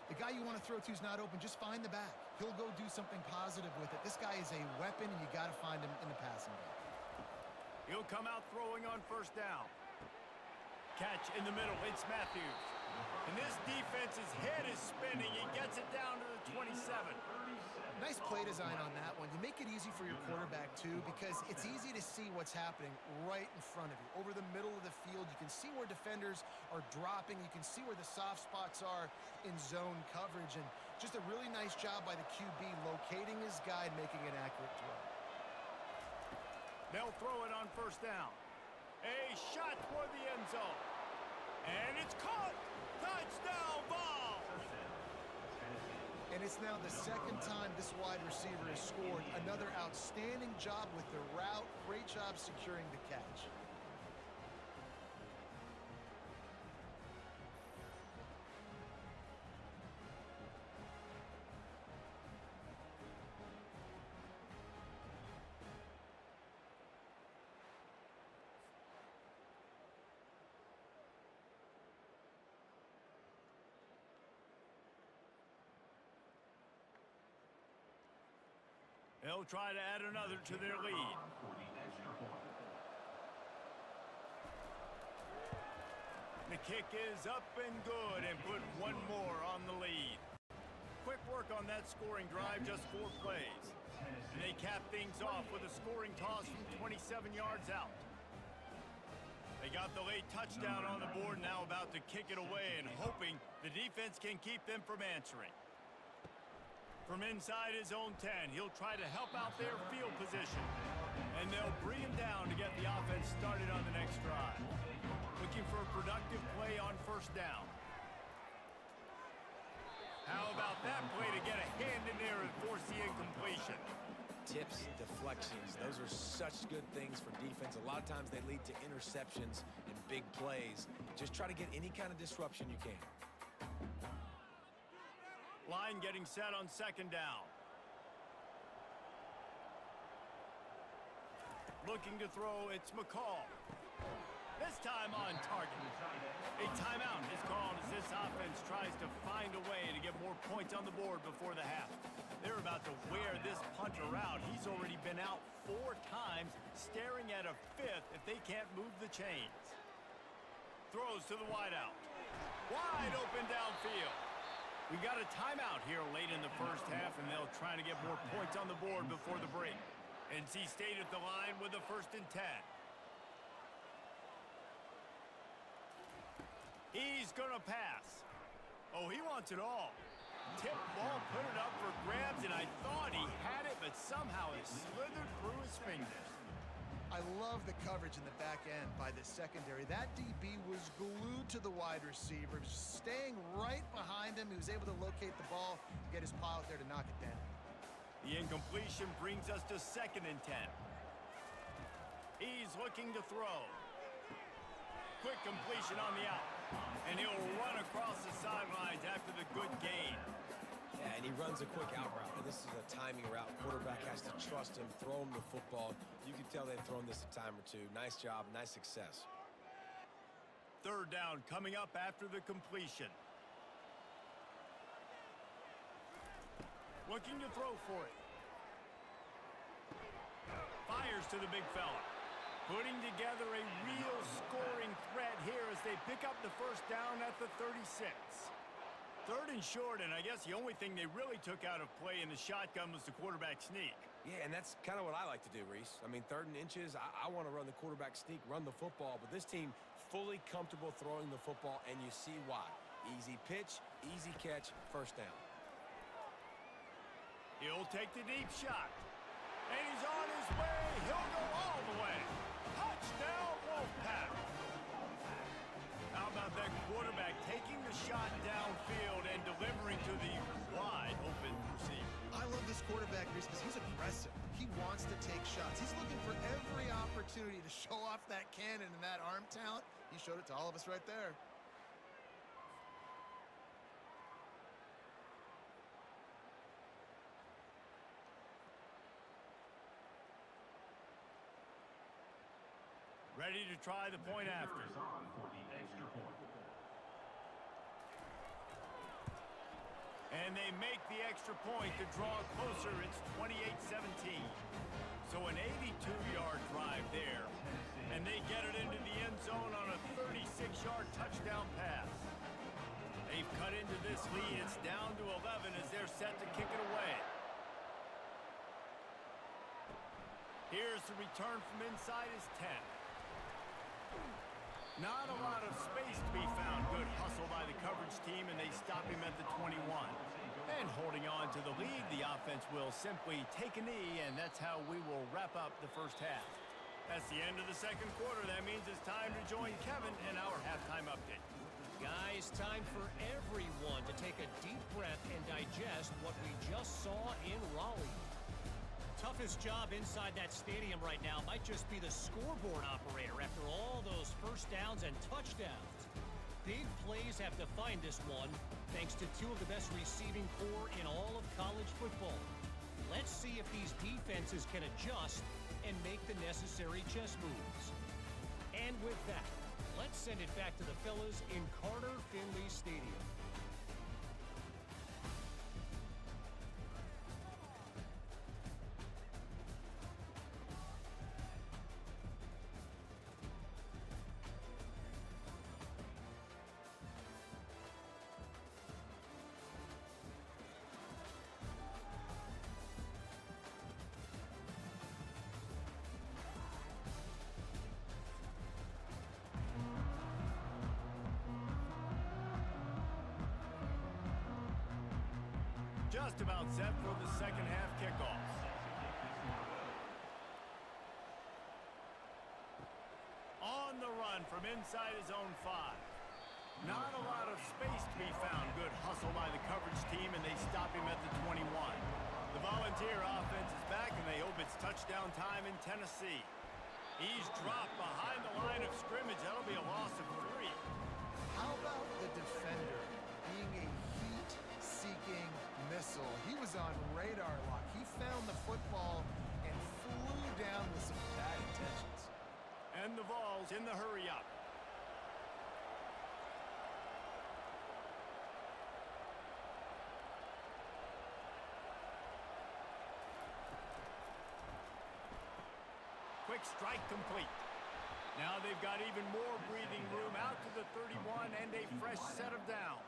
The guy you want to throw to is not open. Just find the back. He'll go do something positive with it. This guy is a weapon, and you got to find him in the passing game. He'll come out throwing on 1st down. Catch in the middle. It's Matthews. And this defense's head is spinning. He gets it down to the 27. Nice play design on that one. You make it easy for your quarterback, too, because it's easy to see what's happening right in front of you. Over the middle of the field, you can see where defenders are dropping. You can see where the soft spots are in zone coverage. And just a really nice job by the QB locating his guy and making an accurate throw. They'll throw it on 1st down. A shot toward the end zone. And it's caught. Touchdown ball. And it's now the 2nd time this wide receiver has scored. Another outstanding job with the route. Great job securing the catch. They'll try to add another to their lead. The kick is up and good and put one more on the lead. Quick work on that scoring drive, just 4 plays. And they cap things off with a scoring toss from 27 yards out. They got the late touchdown on the board, now about to kick it away and hoping the defense can keep them from answering. From inside his own 10, he'll try to help out their field position. And they'll bring him down to get the offense started on the next drive. Looking for a productive play on 1st down. How about that play to get a hand in there and force the incompletion? Tips, deflections, those are such good things for defense. A lot of times they lead to interceptions and big plays. Just try to get any kind of disruption you can. Line getting set on 2nd down. Looking to throw, it's McCall. This time on target. A timeout is called as this offense tries to find a way to get more points on the board before the half. They're about to wear this punter out. He's already been out 4 times, staring at a 5th if they can't move the chains. Throws to the wideout. Wide open downfield. We got a timeout here late in the 1st half, and they'll try to get more points on the board before the break. NC State at the line with a 1st and 10. He's going to pass. Oh, he wants it all. Tip ball, put it up for grabs, and I thought he had it, but somehow it slithered through his fingers. I love the coverage in the back end by the secondary. That DB was glued to the wide receiver, just staying right behind him. He was able to locate the ball, get his paw out there to knock it down. The incompletion brings us to 2nd and 10. He's looking to throw. Quick completion on the out. And he'll run across the sidelines after the good gain. Yeah, and he runs a quick out route. And this is a timing route. Quarterback has to trust him, throw him the football. You can tell they've thrown this a time or two. Nice job, nice success. 3rd down coming up after the completion. Looking to throw for it. Fires to the big fella. Putting together a real scoring threat here as they pick up the 1st down at the 36. 3rd and short, and I guess the only thing they really took out of play in the shotgun was the quarterback sneak. Yeah, and that's kind of what I like to do, Reese. I mean, 3rd and inches, I want to run the quarterback sneak, run the football, but this team fully comfortable throwing the football, and you see why. Easy pitch, easy catch, 1st down. He'll take the deep shot. And he's on his way. He'll go all the way. Touchdown, Wolfpack. How about that quarterback taking the shot downfield and delivering to the wide open receiver? I love this quarterback, Reese, because he's aggressive. He wants to take shots. He's looking for every opportunity to show off that cannon and that arm talent. He showed it to all of us right there. Ready to try the point after. Is on for the extra point. And they make the extra point to draw closer. It's 28-17. So an 82-yard drive there. And they get it into the end zone on a 36-yard touchdown pass. They've cut into this lead. It's down to 11 as they're set to kick it away. Here's the return from inside his 10. Not a lot of space to be found. Good hustle by the coverage team, and they stop him at the 21. And holding on to the lead, the offense will simply take a knee, and that's how we will wrap up the 1st half. That's the end of the 2nd quarter. That means it's time to join Kevin in our halftime update. Guys, time for everyone to take a deep breath and digest what we just saw in Raleigh. Toughest job inside that stadium right now might just be the scoreboard operator after all those 1st downs and touchdowns. Big plays have defined this one, thanks to 2 of the best receiving corps in all of college football. Let's see if these defenses can adjust and make the necessary chess moves. And with that, let's send it back to the fellas in Carter Finley Stadium. Just about set for the 2nd half kickoff. On the run from inside his own 5. Not a lot of space to be found. Good hustle by the coverage team, and they stop him at the 21. The Volunteer offense is back, and they hope it's touchdown time in Tennessee. He's dropped behind the line of scrimmage. That'll be a loss of 3. How about the defender being a heat-seeking missile? He was on radar lock. He found the football and flew down with some bad intentions. And the Vols in the hurry-up. Quick strike complete. Now they've got even more breathing room out to the 31 and a fresh set of downs.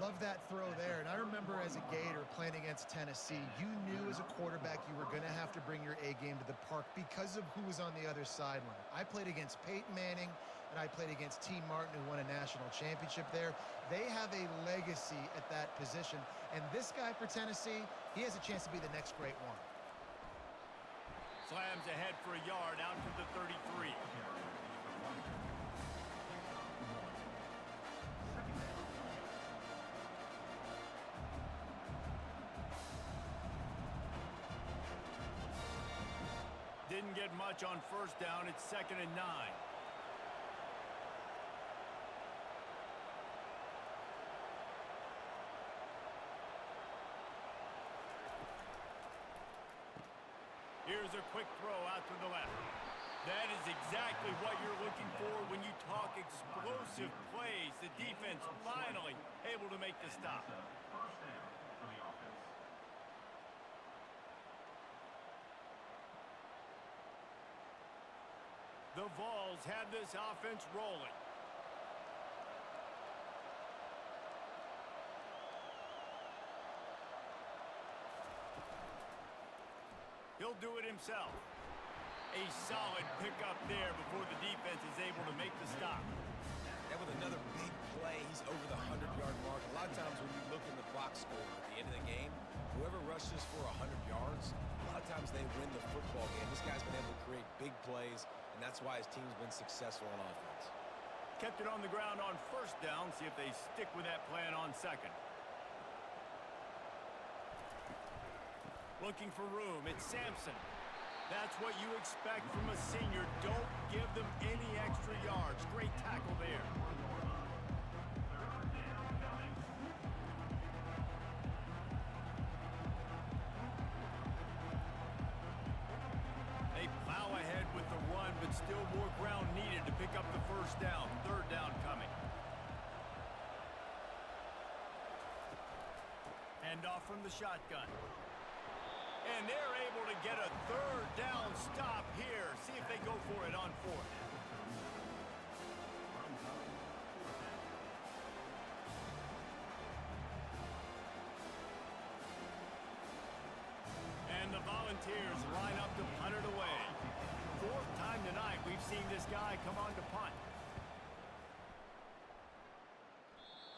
Love that throw there. And I remember as a Gator playing against Tennessee, you knew as a quarterback you were going to have to bring your A game to the park because of who was on the other sideline. I played against Peyton Manning, and I played against T. Martin, who won a national championship there. They have a legacy at that position. And this guy for Tennessee, he has a chance to be the next great one. Slams ahead for a yard out to the 33. didn't get much on first down. It's 2nd and 9. Here's a quick throw out to the left. That is exactly what you're looking for when you talk explosive plays. The defense finally able to make the stop. First down for the offense. The Vols have this offense rolling. He'll do it himself. A solid pickup there before the defense is able to make the stop. And with another big play, he's over the 100-yard mark. A lot of times when you look in the box score at the end of the game, whoever rushes for 100 yards, a lot of times they win the football game. This guy's been able to create big plays, and that's why his team's been successful on offense. Kept it on the ground on first down. See if they stick with that plan on second. Looking for room. It's Sampson. That's what you expect from a senior. Don't give them any extra yards. Great tackle there. They plow ahead with the run, but still more ground needed to pick up the first down. 3rd down coming. Handoff from the shotgun. And they're able to get a 3rd down stop here. See if they go for it on 4th. And the Volunteers line up to punt it away. 4th time tonight we've seen this guy come on to punt.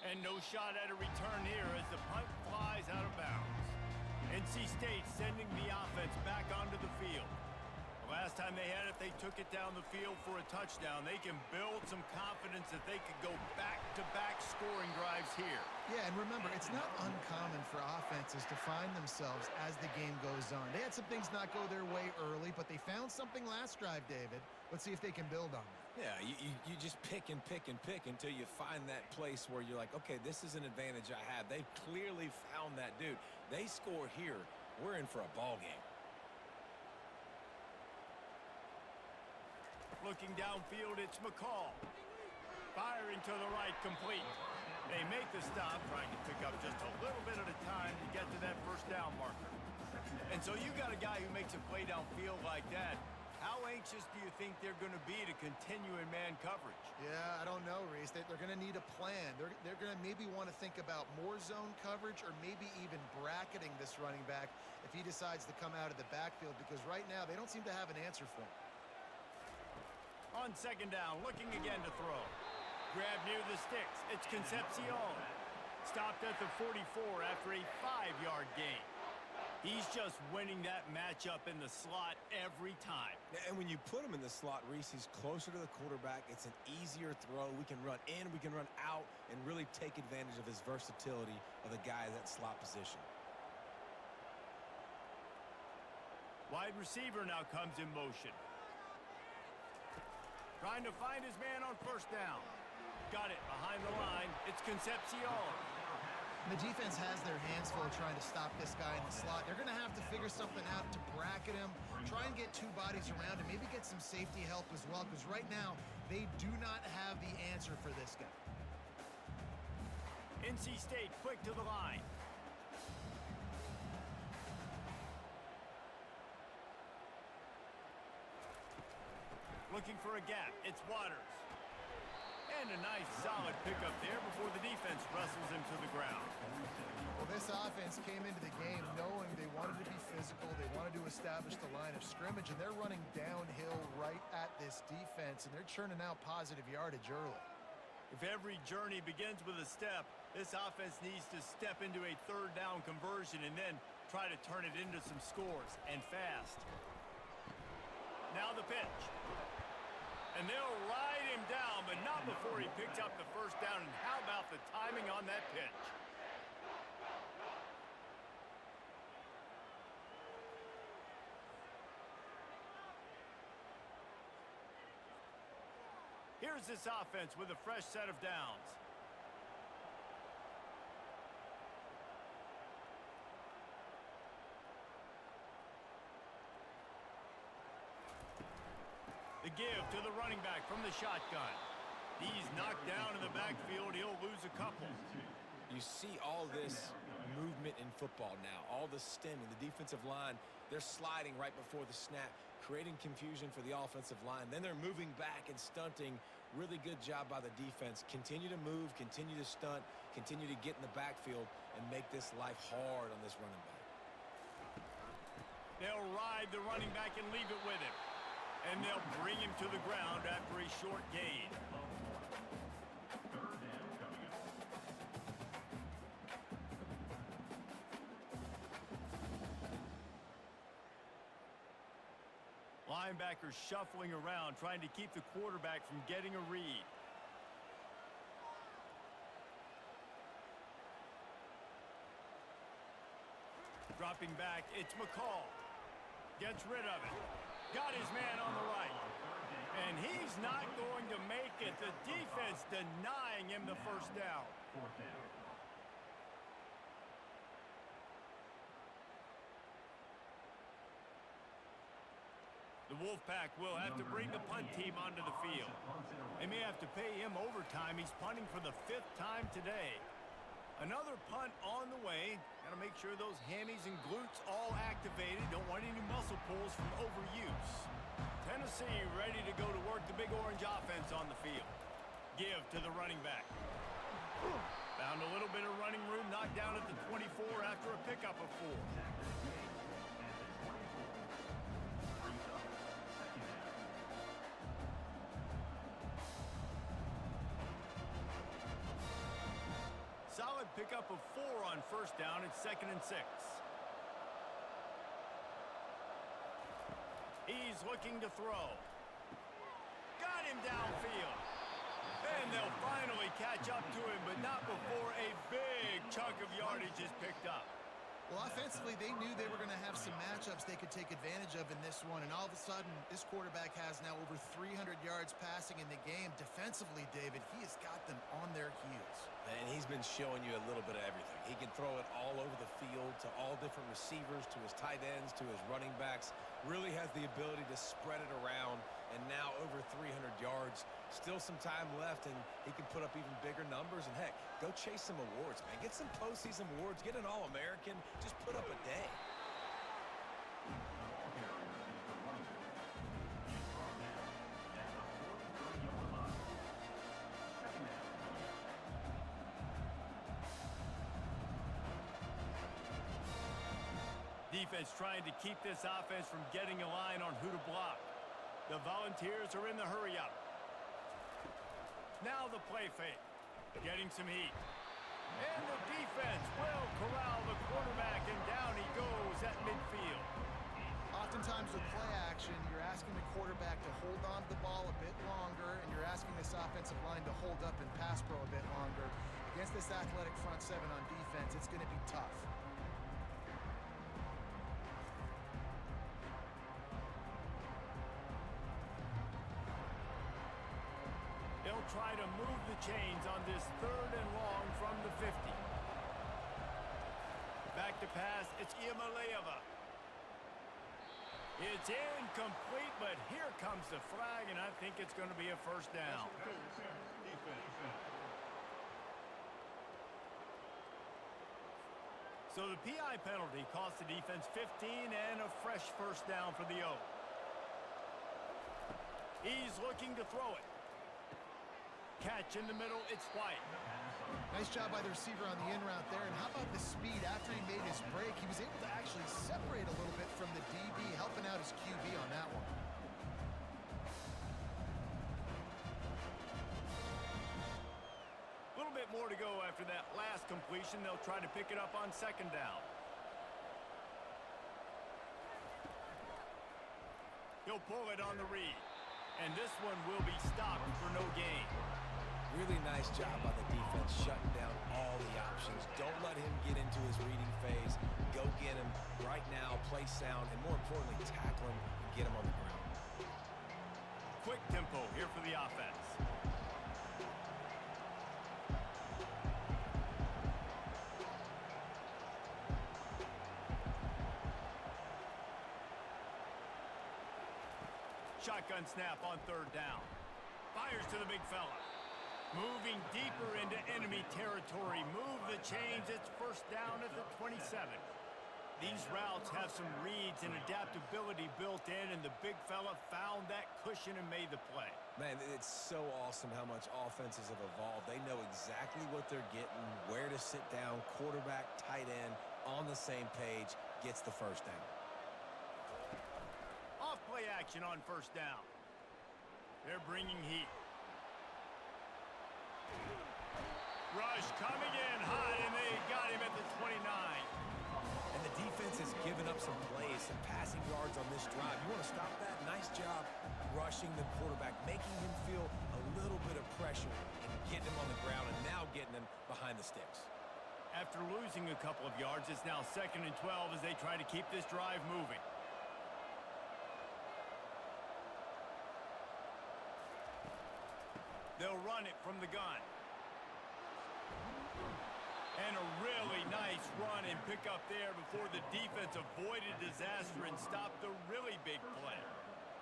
And no shot at a return here as the punt flies out of bounds. NC State sending the offense back onto the field. The last time they had it, they took it down the field for a touchdown. They can build some confidence that they could go back-to-back scoring drives here. Yeah, and remember, it's not uncommon for offenses to find themselves as the game goes on. They had some things not go their way early, but they found something last drive, David. Let's see if they can build on that. Yeah, you just pick and pick and pick until you find that place where you're like, okay, this is an advantage I have. They clearly found that dude. They score here, we're in for a ball game. Looking downfield, it's McCall. Firing to the right, complete. They make the stop, trying to pick up just a little bit at a time to get to that first down marker. And so you got a guy who makes a play downfield like that. How anxious do you think they're going to be to continue in man coverage? Yeah, I don't know, Reese. They're going to need a plan. They're going to maybe want to think about more zone coverage or maybe even bracketing this running back if he decides to come out of the backfield, because right now they don't seem to have an answer for him. On 2nd down, looking again to throw. Grab near the sticks. It's Concepcion. Stopped at the 44 after a 5-yard gain. He's just winning that matchup in the slot every time. And when you put him in the slot, Reese, he's closer to the quarterback. It's an easier throw. We can run in, we can run out, and really take advantage of his versatility of the guy in that slot position. Wide receiver now comes in motion. Trying to find his man on first down. Got it behind the line. It's Concepcion. The defense has their hands full trying to stop this guy in the slot. They're going to have to figure something out to bracket him, try and get 2 bodies around him, maybe get some safety help as well, because right now they do not have the answer for this guy. NC State quick to the line. Looking for a gap. It's Waters. And a nice solid pickup there before the defense wrestles him to the ground. Well, this offense came into the game knowing they wanted to be physical, they wanted to establish the line of scrimmage, and they're running downhill right at this defense, and they're churning out positive yardage early. If every journey begins with a step, this offense needs to step into a 3rd down conversion and then try to turn it into some scores, and fast. Now the pitch. And they'll ride him down, but not before he picks up the first down. And how about the timing on that pitch? Here's this offense with a fresh set of downs. The give to the running back from the shotgun. He's knocked down in the backfield. He'll lose a couple. You see all this movement in football now, all the stemming, the defensive line, they're sliding right before the snap, creating confusion for the offensive line. Then they're moving back and stunting. Really good job by the defense. Continue to move, continue to stunt, continue to get in the backfield and make this life hard on this running back. They'll ride the running back and leave it with him. And they'll bring him to the ground after a short gain. Third down coming up. Linebackers shuffling around, trying to keep the quarterback from getting a read. Dropping back, it's McCall. Gets rid of it. Got his man on the right. And he's not going to make it. The defense denying him the first down. Fourth down. The Wolfpack will have to bring the punt team onto the field. They may have to pay him overtime. He's punting for the 5th time today. Another punt on the way. Got to make sure those hammies and glutes all activated. Don't want any muscle pulls from overuse. Tennessee ready to go to work the Big Orange offense on the field. Give to the running back. Found a little bit of running room, knocked down at the 24 after a pickup of 4. Solid pickup of 4 on first down. It's 2nd and 6. He's looking to throw. Got him downfield. And they'll finally catch up to him, but not before a big chunk of yardage is picked up. Well, offensively, they knew they were going to have some matchups they could take advantage of in this one, and all of a sudden, this quarterback has now over 300 yards passing in the game. Defensively, David, he has got them on their heels. And he's been showing you a little bit of everything. He can throw it all over the field to all different receivers, to his tight ends, to his running backs. Really has the ability to spread it around, and now over 300 yards. Still some time left, and he can put up even bigger numbers. And, heck, go chase some awards, man. Get some postseason awards. Get an All-American. Just put up a day. Defense trying to keep this offense from getting a line on who to block. The Volunteers are in the hurry-up. Now the play fake. Getting some heat. And the defense will corral the quarterback, and down he goes at midfield. Oftentimes with play action, you're asking the quarterback to hold on to the ball a bit longer, and you're asking this offensive line to hold up and pass pro a bit longer. Against this athletic front 7 on defense, it's going to be tough. They'll try to move the chains on this 3rd and long from the 50. Back to pass, it's Iamaleava. It's incomplete, but here comes the flag, and I think it's going to be a first down. So the PI penalty cost the defense 15 and a fresh first down for the Oak. He's looking to throw it. Catch in the middle, it's White. Nice job by the receiver on the in route there. And how about the speed after he made his break? He was able to actually separate a little bit from the DB, helping out his QB on that one. A little bit more to go after that last completion. They'll try to pick it up on 2nd down. He'll pull it on the read. And this one will be stopped for no gain. Really nice job by the defense, shutting down all the options. Don't let him get into his reading phase. Go get him right now, play sound, and more importantly, tackle him and get him on the ground. Quick tempo here for the offense. Shotgun snap on third down. Fires to the big fella. Moving deeper into enemy territory. Move the chains. It's first down at the 27. These routes have some reads and adaptability built in, and the big fella found that cushion and made the play. Man, it's so awesome how much offenses have evolved. They know exactly what they're getting, where to sit down, quarterback, tight end, on the same page, gets the first down. Off play action on first down. They're bringing heat. Rush coming in hot, and they got him at the 29. And the defense has given up some plays, some passing yards on this drive. You want to stop that? Nice job rushing the quarterback, making him feel a little bit of pressure and getting him on the ground and now getting him behind the sticks. After losing a couple of yards, it's now 2nd and 12 as they try to keep this drive moving. They'll run it from the gun. And a really nice run and pick up there before the defense avoided disaster and stopped the really big play.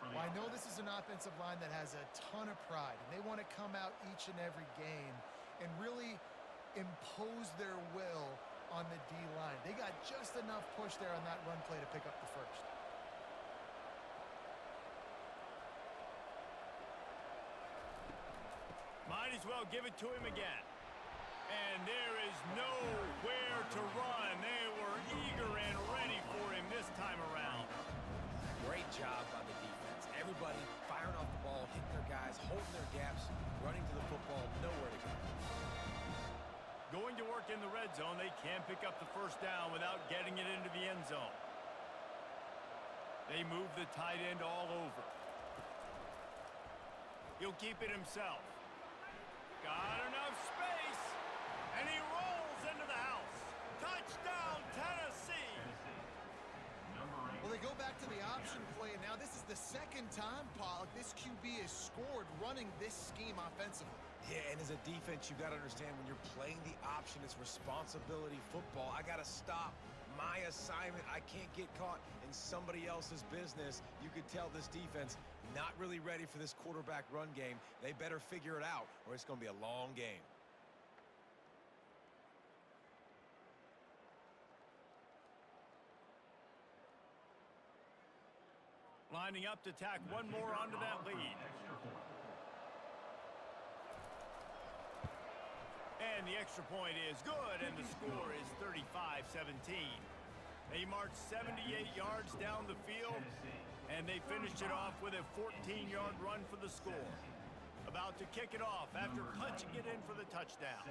Well, I know this is an offensive line that has a ton of pride, and they want to come out each and every game and really impose their will on the D-line. They got just enough push there on that run play to pick up the first. Might as well give it to him again. And there is nowhere to run. They were eager and ready for him this time around. Great job by the defense. Everybody firing off the ball, hitting their guys, holding their gaps, running to the football, nowhere to go. Going to work in the red zone, they can pick up the first down without getting it into the end zone. They move the tight end all over. He'll keep it himself. Got enough space, and he rolls into the house. Touchdown, Tennessee! Well, they go back to the option play, and now this is the second time, Pollock, this QB has scored running this scheme offensively. Yeah, and as a defense, you got to understand when you're playing the option, it's responsibility football. I got to stop my assignment. I can't get caught in somebody else's business. You could tell this defense not really ready for this quarterback run game. They better figure it out, or it's going to be a long game. Lining up to tack one more onto that lead. And the extra point is good, and the score is 35-17. They marched 78 yards down the field, and they finished it off with a 14-yard run for the score. About to kick it off after punching it in for the touchdown.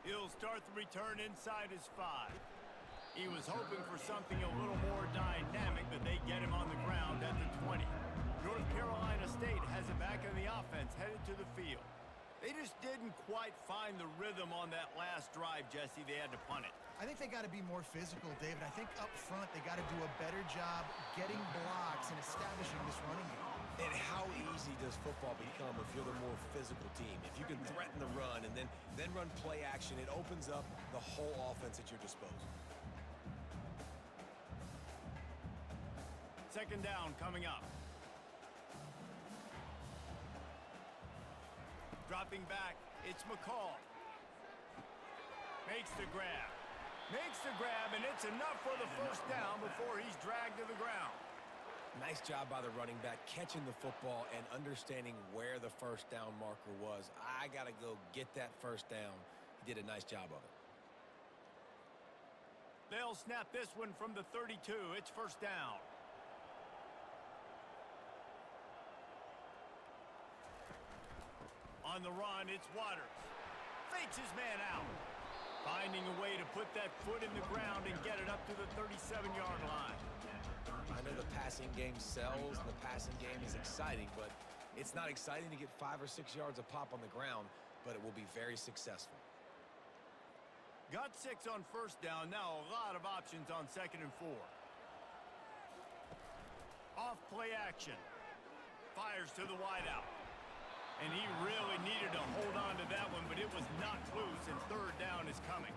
He'll start the return inside his 5. He was hoping for something a little more dynamic, but they get him on the ground at the 20. North Carolina State has it back in the offense, headed to the field. They just didn't quite find the rhythm on that last drive, Jesse. They had to punt it. I think they got to be more physical, David. I think up front they got to do a better job getting blocks and establishing this running game. And how easy does football become if you're the more physical team? If you can threaten the run and then run play action, it opens up the whole offense at your disposal. Second down coming up. Dropping back, it's McCall. Makes the grab. Makes the grab, and it's enough for the first down before he's dragged to the ground. Nice job by the running back, catching the football and understanding where the first down marker was. I got to go get that first down. He did a nice job of it. They'll snap this one from the 32. It's first down. On the run, it's Waters. Fakes his man out. Finding a way to put that foot in the ground and get it up to the 37-yard line. I know the passing game sells and the passing game is exciting, but it's not exciting to get 5 or 6 yards of pop on the ground, but it will be very successful. Got 6 on first down. Now a lot of options on 2nd and 4. Off play action. Fires to the wideout. And he really needed to hold on to that one, but it was knocked loose, and third down is coming.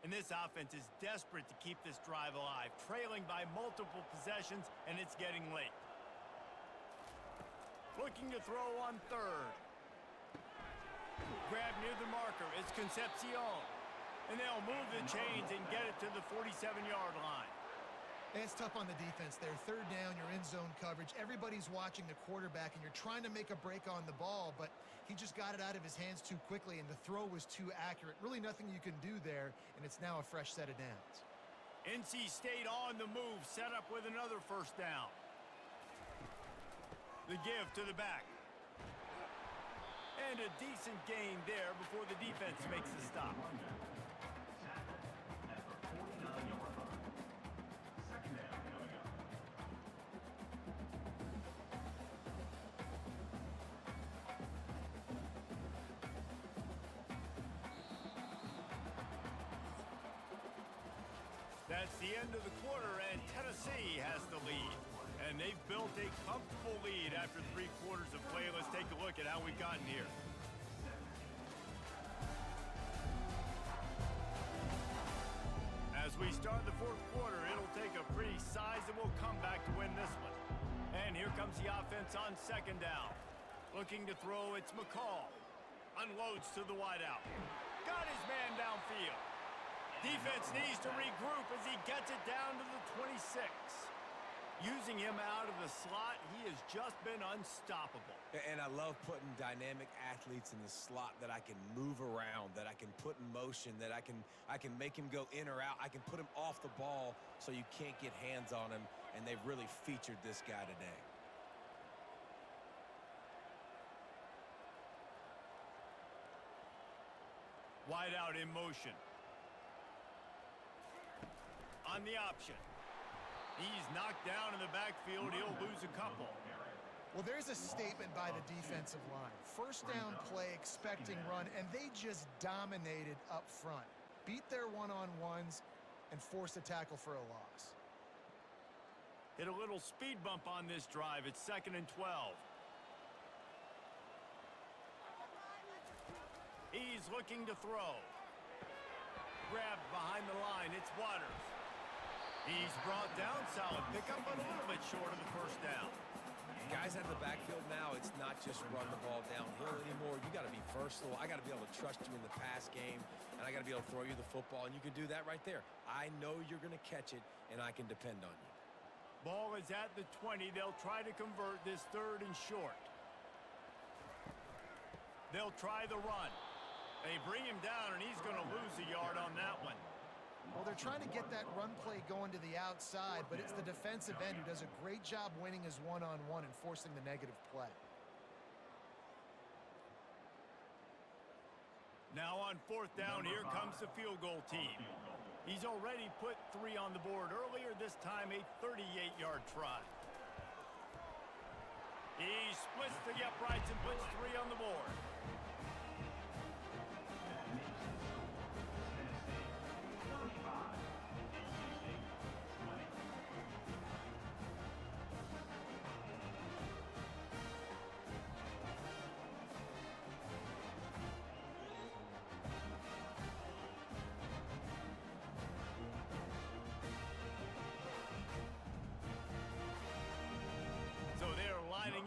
And this offense is desperate to keep this drive alive, trailing by multiple possessions, and it's getting late. Looking to throw on third. Grab near the marker. It's Concepcion. And they'll move the chains and get it to the 47-yard line. And it's tough on the defense there. Third down, you're in zone coverage. Everybody's watching the quarterback, and you're trying to make a break on the ball, but he just got it out of his hands too quickly, and the throw was too accurate. Really nothing you can do there, and it's now a fresh set of downs. NC State on the move, set up with another first down. The give to the back. And a decent gain there before the defense makes the stop. That's the end of the quarter, and Tennessee has the lead. And they've built a comfortable lead after 3 quarters of play. Let's take a look at how we've gotten here. As we start the 4th quarter, it'll take a pretty sizable comeback to win this one. And here comes the offense on 2nd down. Looking to throw, it's McCall. Unloads to the wideout. Got his man downfield. Defense needs to regroup as he gets it down to the 26. Using him out of the slot, he has just been unstoppable. And I love putting dynamic athletes in the slot that I can move around, that I can put in motion, that I can make him go in or out. I can put him off the ball so you can't get hands on him, and they've really featured this guy today. Wide out in motion. On the option. He's knocked down in the backfield. He'll lose a couple. Well, there's a statement by the defensive line. First down play, expecting run, and they just dominated up front. Beat their one-on-ones and forced a tackle for a loss. Hit a little speed bump on this drive. It's 2nd and 12. He's looking to throw. Grabbed behind the line. It's Waters. He's brought down, solid pickup, but a little bit short of the first down. Guys out of the backfield now, it's not just run the ball downhill anymore. You got to be versatile. I got to be able to trust you in the pass game, and I got to be able to throw you the football, and you can do that right there. I know you're going to catch it, and I can depend on you. Ball is at the 20. They'll try to convert this 3rd and short. They'll try the run. They bring him down, and he's going to lose a yard on that one. Well, they're trying to get that run play going to the outside, but it's the defensive end who does a great job winning his one-on-one and forcing the negative play. Now on 4th down, here comes the field goal team. He's already put 3 on the board earlier, this time a 38-yard try. He splits the uprights and puts 3 on the board.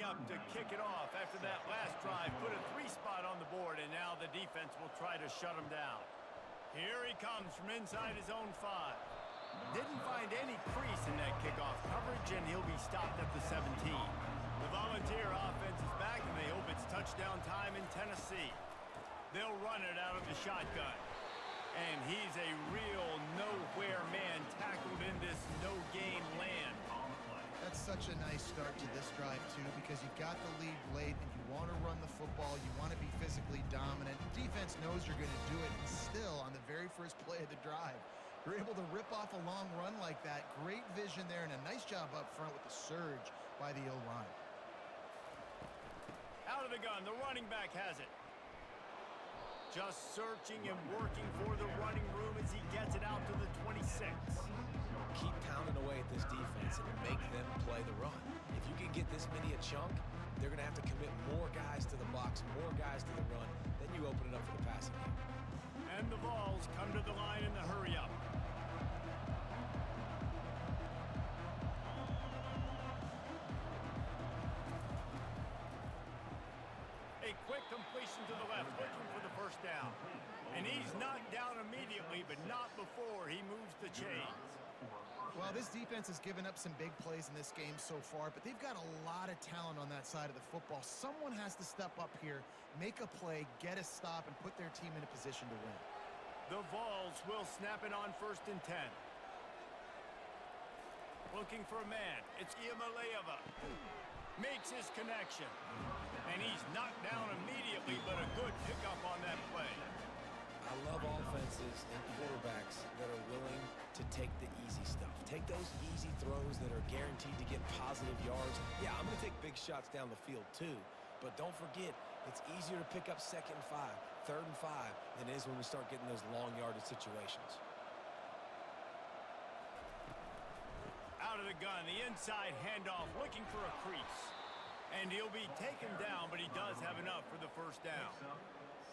Up to kick it off after that last drive, put a 3 spot on the board, and now the defense will try to shut him down. Here he comes from inside his own 5. Didn't find any crease in that kickoff coverage, and he'll be stopped at the 17. The Volunteer offense is back, and they hope it's touchdown time in Tennessee. They'll run it out of the shotgun. And he's a real nowhere man tackled in this no-gain land. That's such a nice start to this drive, too, because you've got the lead late and you want to run the football. You want to be physically dominant. Defense knows you're going to do it, and still, on the very first play of the drive, you're able to rip off a long run like that. Great vision there, and a nice job up front with the surge by the O-line. Out of the gun, the running back has it. Just searching and working for the running room as he gets it out to the 26. Keep pounding away at this defense and make them play the run. If you can get this many a chunk, they're going to have to commit more guys to the box, more guys to the run. Then you open it up for the passing game. And the ball's States come to the line in the hurry-up. A quick completion to the left, looking for the first down. And he's knocked down immediately, but not before he moves the chains. Well, this defense has given up some big plays in this game so far, but they've got a lot of talent on that side of the football. Someone has to step up here, make a play, get a stop, and put their team in a position to win. The Vols will snap it on 1st and 10. Looking for a man. It's Iamaleava. Makes his connection. And he's knocked down immediately, but a good pickup on that play. I love offenses and quarterbacks that are willing to take the easy stuff. Take those easy throws that are guaranteed to get positive yards. Yeah, I'm going to take big shots down the field too. But don't forget, it's easier to pick up 2nd and 5, 3rd and 5 than it is when we start getting those long yardage situations. Out of the gun, the inside handoff, looking for a crease. And he'll be taken down, but he does have enough for the first down.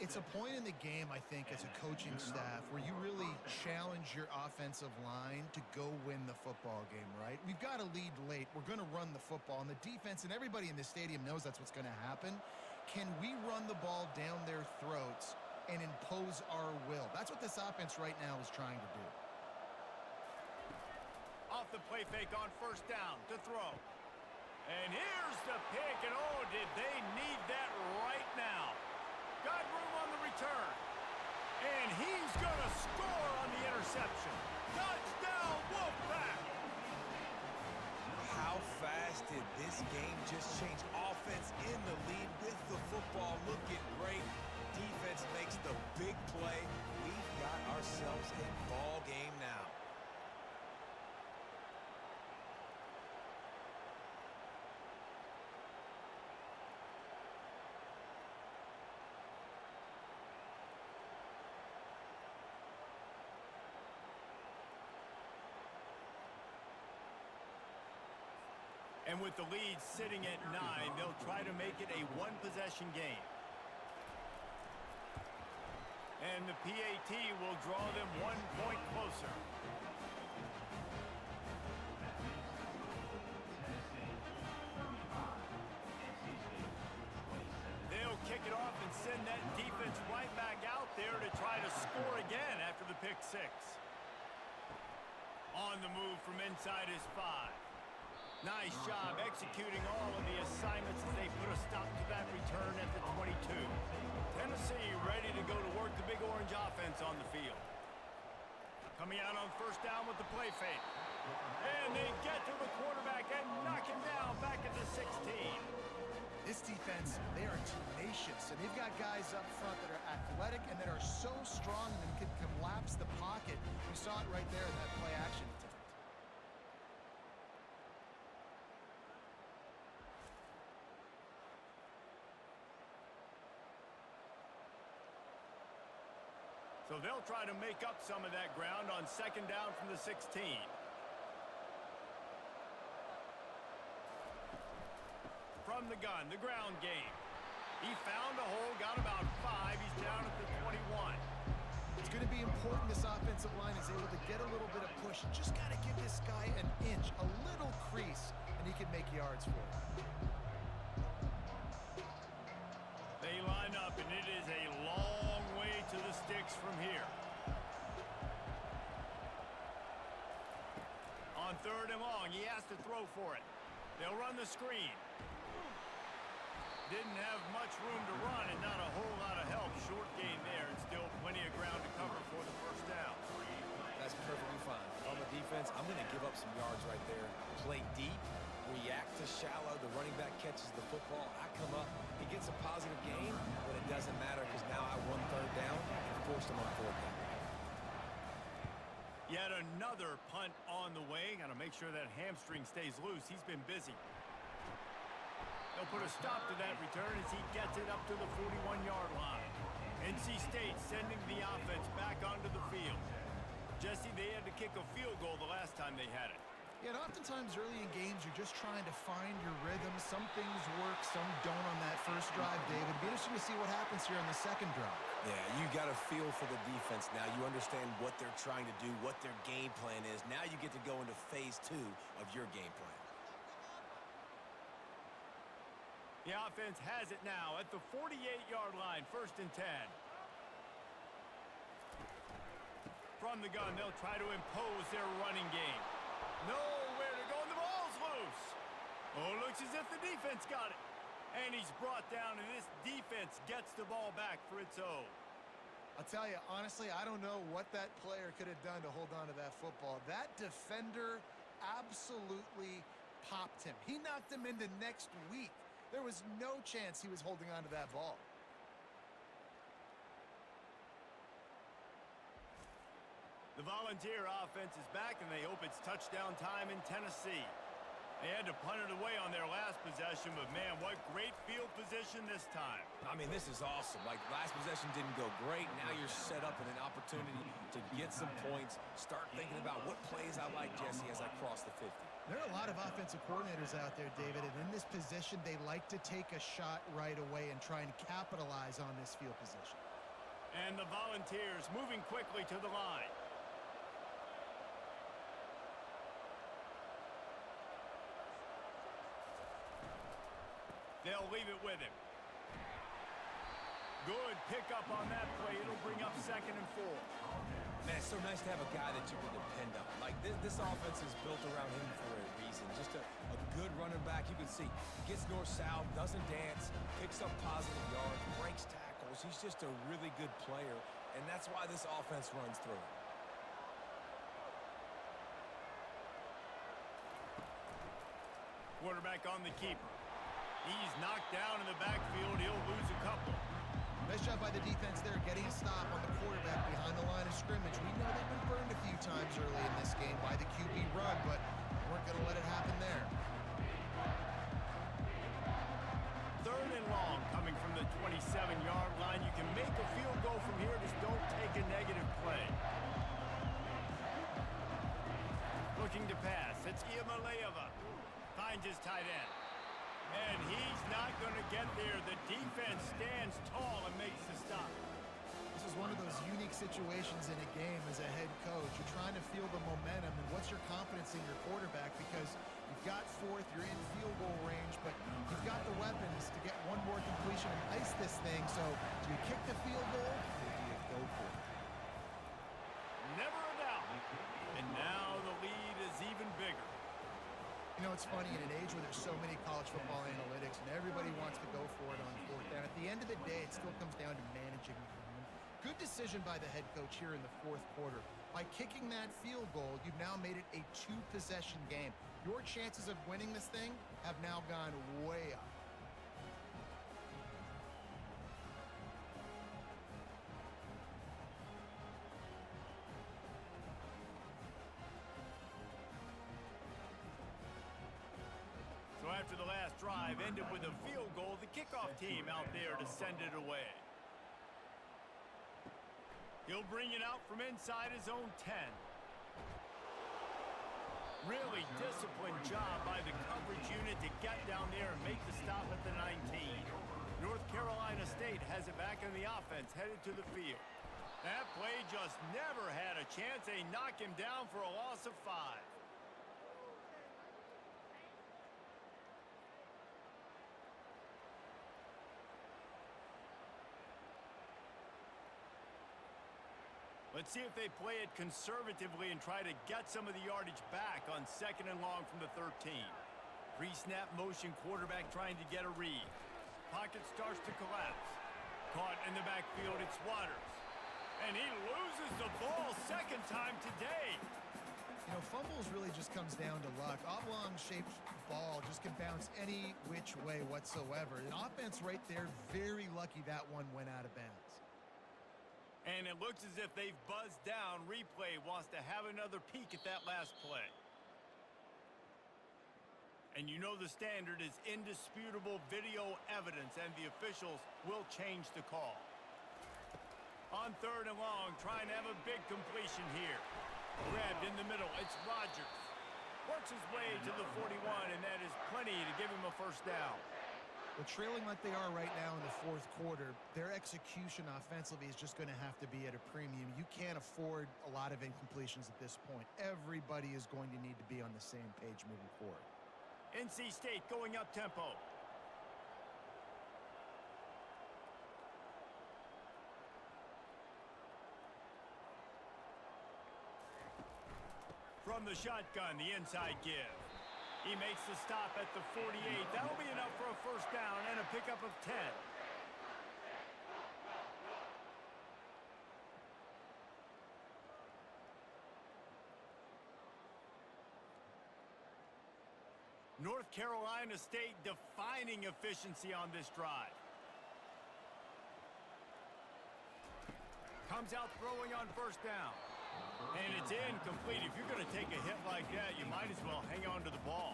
It's a point in the game, I think, as a coaching staff where you really challenge your offensive line to go win the football game, right? We've got to lead late. We're going to run the football. And the defense and everybody in the stadium knows that's what's going to happen. Can we run the ball down their throats and impose our will? That's what this offense right now is trying to do. Off the play fake on 1st down to throw. And here's the pick, and oh, did they need that right now. Got room on the return. And he's going to score on the interception. Touchdown, Wolfpack! How fast did this game just change? Offense in the lead with the football, looking great. Defense makes the big play. We've got ourselves a ball game now. And with the lead sitting at 9, they'll try to make it a one-possession game. And the PAT will draw them 1 point closer. They'll kick it off and send that defense right back out there to try to score again after the pick 6. On the move from inside his 5. Nice job executing all of the assignments as they put a stop to that return at the 22. Tennessee ready to go to work the Big Orange offense on the field. Coming out on 1st down with the play fake. And they get to the quarterback and knock him down back at the 16. This defense, they are tenacious, and they've got guys up front that are athletic and that are so strong and can collapse the pocket. We saw it right there in that play action attempt. So they'll try to make up some of that ground on 2nd down from the 16. From the gun, the ground game. He found a hole, got about 5. He's down at the 21. It's going to be important this offensive line is able to get a little bit of push. You just got to give this guy an inch, a little crease, and he can make yards for it. They line up, and it is a long way to the sticks from here. On 3rd and long, he has to throw for it. They'll run the screen. Didn't have much room to run and not a whole lot of help. Short gain there and still plenty of ground to cover for the 1st down. That's perfectly fine. On the defense, I'm going to give up some yards right there. Play deep, react to shallow. The running back catches the football. I come up. He gets a positive gain, but it doesn't matter because now I won 3rd down and forced him on 4th down. Yet another punt on the way. Got to make sure that hamstring stays loose. He's been busy. They'll put a stop to that return as he gets it up to the 41-yard line. NC State sending the offense back onto the field. Jesse, they had to kick a field goal the last time they had it. Yeah, and oftentimes early in games, you're just trying to find your rhythm. Some things work, some don't on that first drive, David. It'll be interesting to see what happens here on the 2nd drive. Yeah, you got a feel for the defense now. You understand what they're trying to do, what their game plan is. Now you get to go into phase 2 of your game plan. The offense has it now at the 48-yard line, 1st and 10. From the gun, they'll try to impose their running game. Nowhere to go, and the ball's loose. Oh, looks as if the defense got it. And he's brought down, and this defense gets the ball back for its own. I'll tell you, honestly, I don't know what that player could have done to hold on to that football. That defender absolutely popped him. He knocked him into next week. There was no chance he was holding on to that ball. The Volunteer offense is back, and they hope it's touchdown time in Tennessee. They had to punt it away on their last possession, but man, what great field position this time. I mean, this is awesome. Like, last possession didn't go great. Now you're set up in an opportunity to get some points. Start thinking about what plays I like, Jesse, as I cross the 50. There are a lot of offensive coordinators out there, David, and in this position, they like to take a shot right away and try and capitalize on this field position. And the Volunteers moving quickly to the line. They'll leave it with him. Good pickup on that play. It'll bring up 2nd and 4. Man, it's so nice to have a guy that you can depend on. Like, this offense is built around him for a reason. Just a good running back. You can see, gets north-south, doesn't dance, picks up positive yards, breaks tackles. He's just a really good player, and that's why this offense runs through him. Quarterback on the keeper. He's knocked down in the backfield. He'll lose a couple. Nice job by the defense there, getting a stop on the quarterback behind the line of scrimmage. We know they've been burned a few times early in this game by the QB run, but weren't going to let it happen there. 3rd and long coming from the 27-yard line. You can make a field goal from here. Just don't take a negative play. Looking to pass. It's Iamaleava. Finds his tight end. And he's not going to get there. The defense stands tall and makes the stop. This is one of those unique situations in a game as a head coach. You're trying to feel the momentum, and what's your confidence in your quarterback? Because you've got 4th, you're in field goal range, but you've got the weapons to get one more completion and ice this thing. So do you kick the field goal, or do you go for it? Never a doubt. And now the lead is even bigger. You know, it's funny, in an age where there's so many college football analytics and everybody wants to go for it on 4th down, at the end of the day, it still comes down to managing the game. Good decision by the head coach here in the 4th quarter. By kicking that field goal, you've now made it a 2-possession game. Your chances of winning this thing have now gone way up. So after the last drive ended with a field goal, the kickoff team out there to send it away. He'll bring it out from inside his own 10. Really disciplined job by the coverage unit to get down there and make the stop at the 19. North Carolina State has it back in the offense, headed to the field. That play just never had a chance. They knock him down for a loss of 5. Let's see if they play it conservatively and try to get some of the yardage back on 2nd and long from the 13. Pre-snap motion, quarterback trying to get a read. Pocket starts to collapse. Caught in the backfield, it's Waters. And he loses the ball 2nd time today. You know, fumbles really just comes down to luck. Oblong-shaped ball just can bounce any which way whatsoever. An offense right there, very lucky that one went out of bounds. And it looks as if they've buzzed down. Replay wants to have another peek at that last play. And you know the standard is indisputable video evidence, and the officials will change the call. On 3rd and long, trying to have a big completion here. Grabbed in the middle, it's Rodgers. Works his way to the 41, and that is plenty to give him a 1st down. Well, trailing like they are right now in the fourth quarter, their execution offensively is just going to have to be at a premium. You can't afford a lot of incompletions at this point. Everybody is going to need to be on the same page moving forward. NC State going up tempo. From the shotgun, the inside give. He makes the stop at the 48. That'll be enough for a first down and a pickup of 10. North Carolina State defining efficiency on this drive. Comes out throwing on first down. And it's incomplete. If you're going to take a hit like that, you might as well hang on to the ball.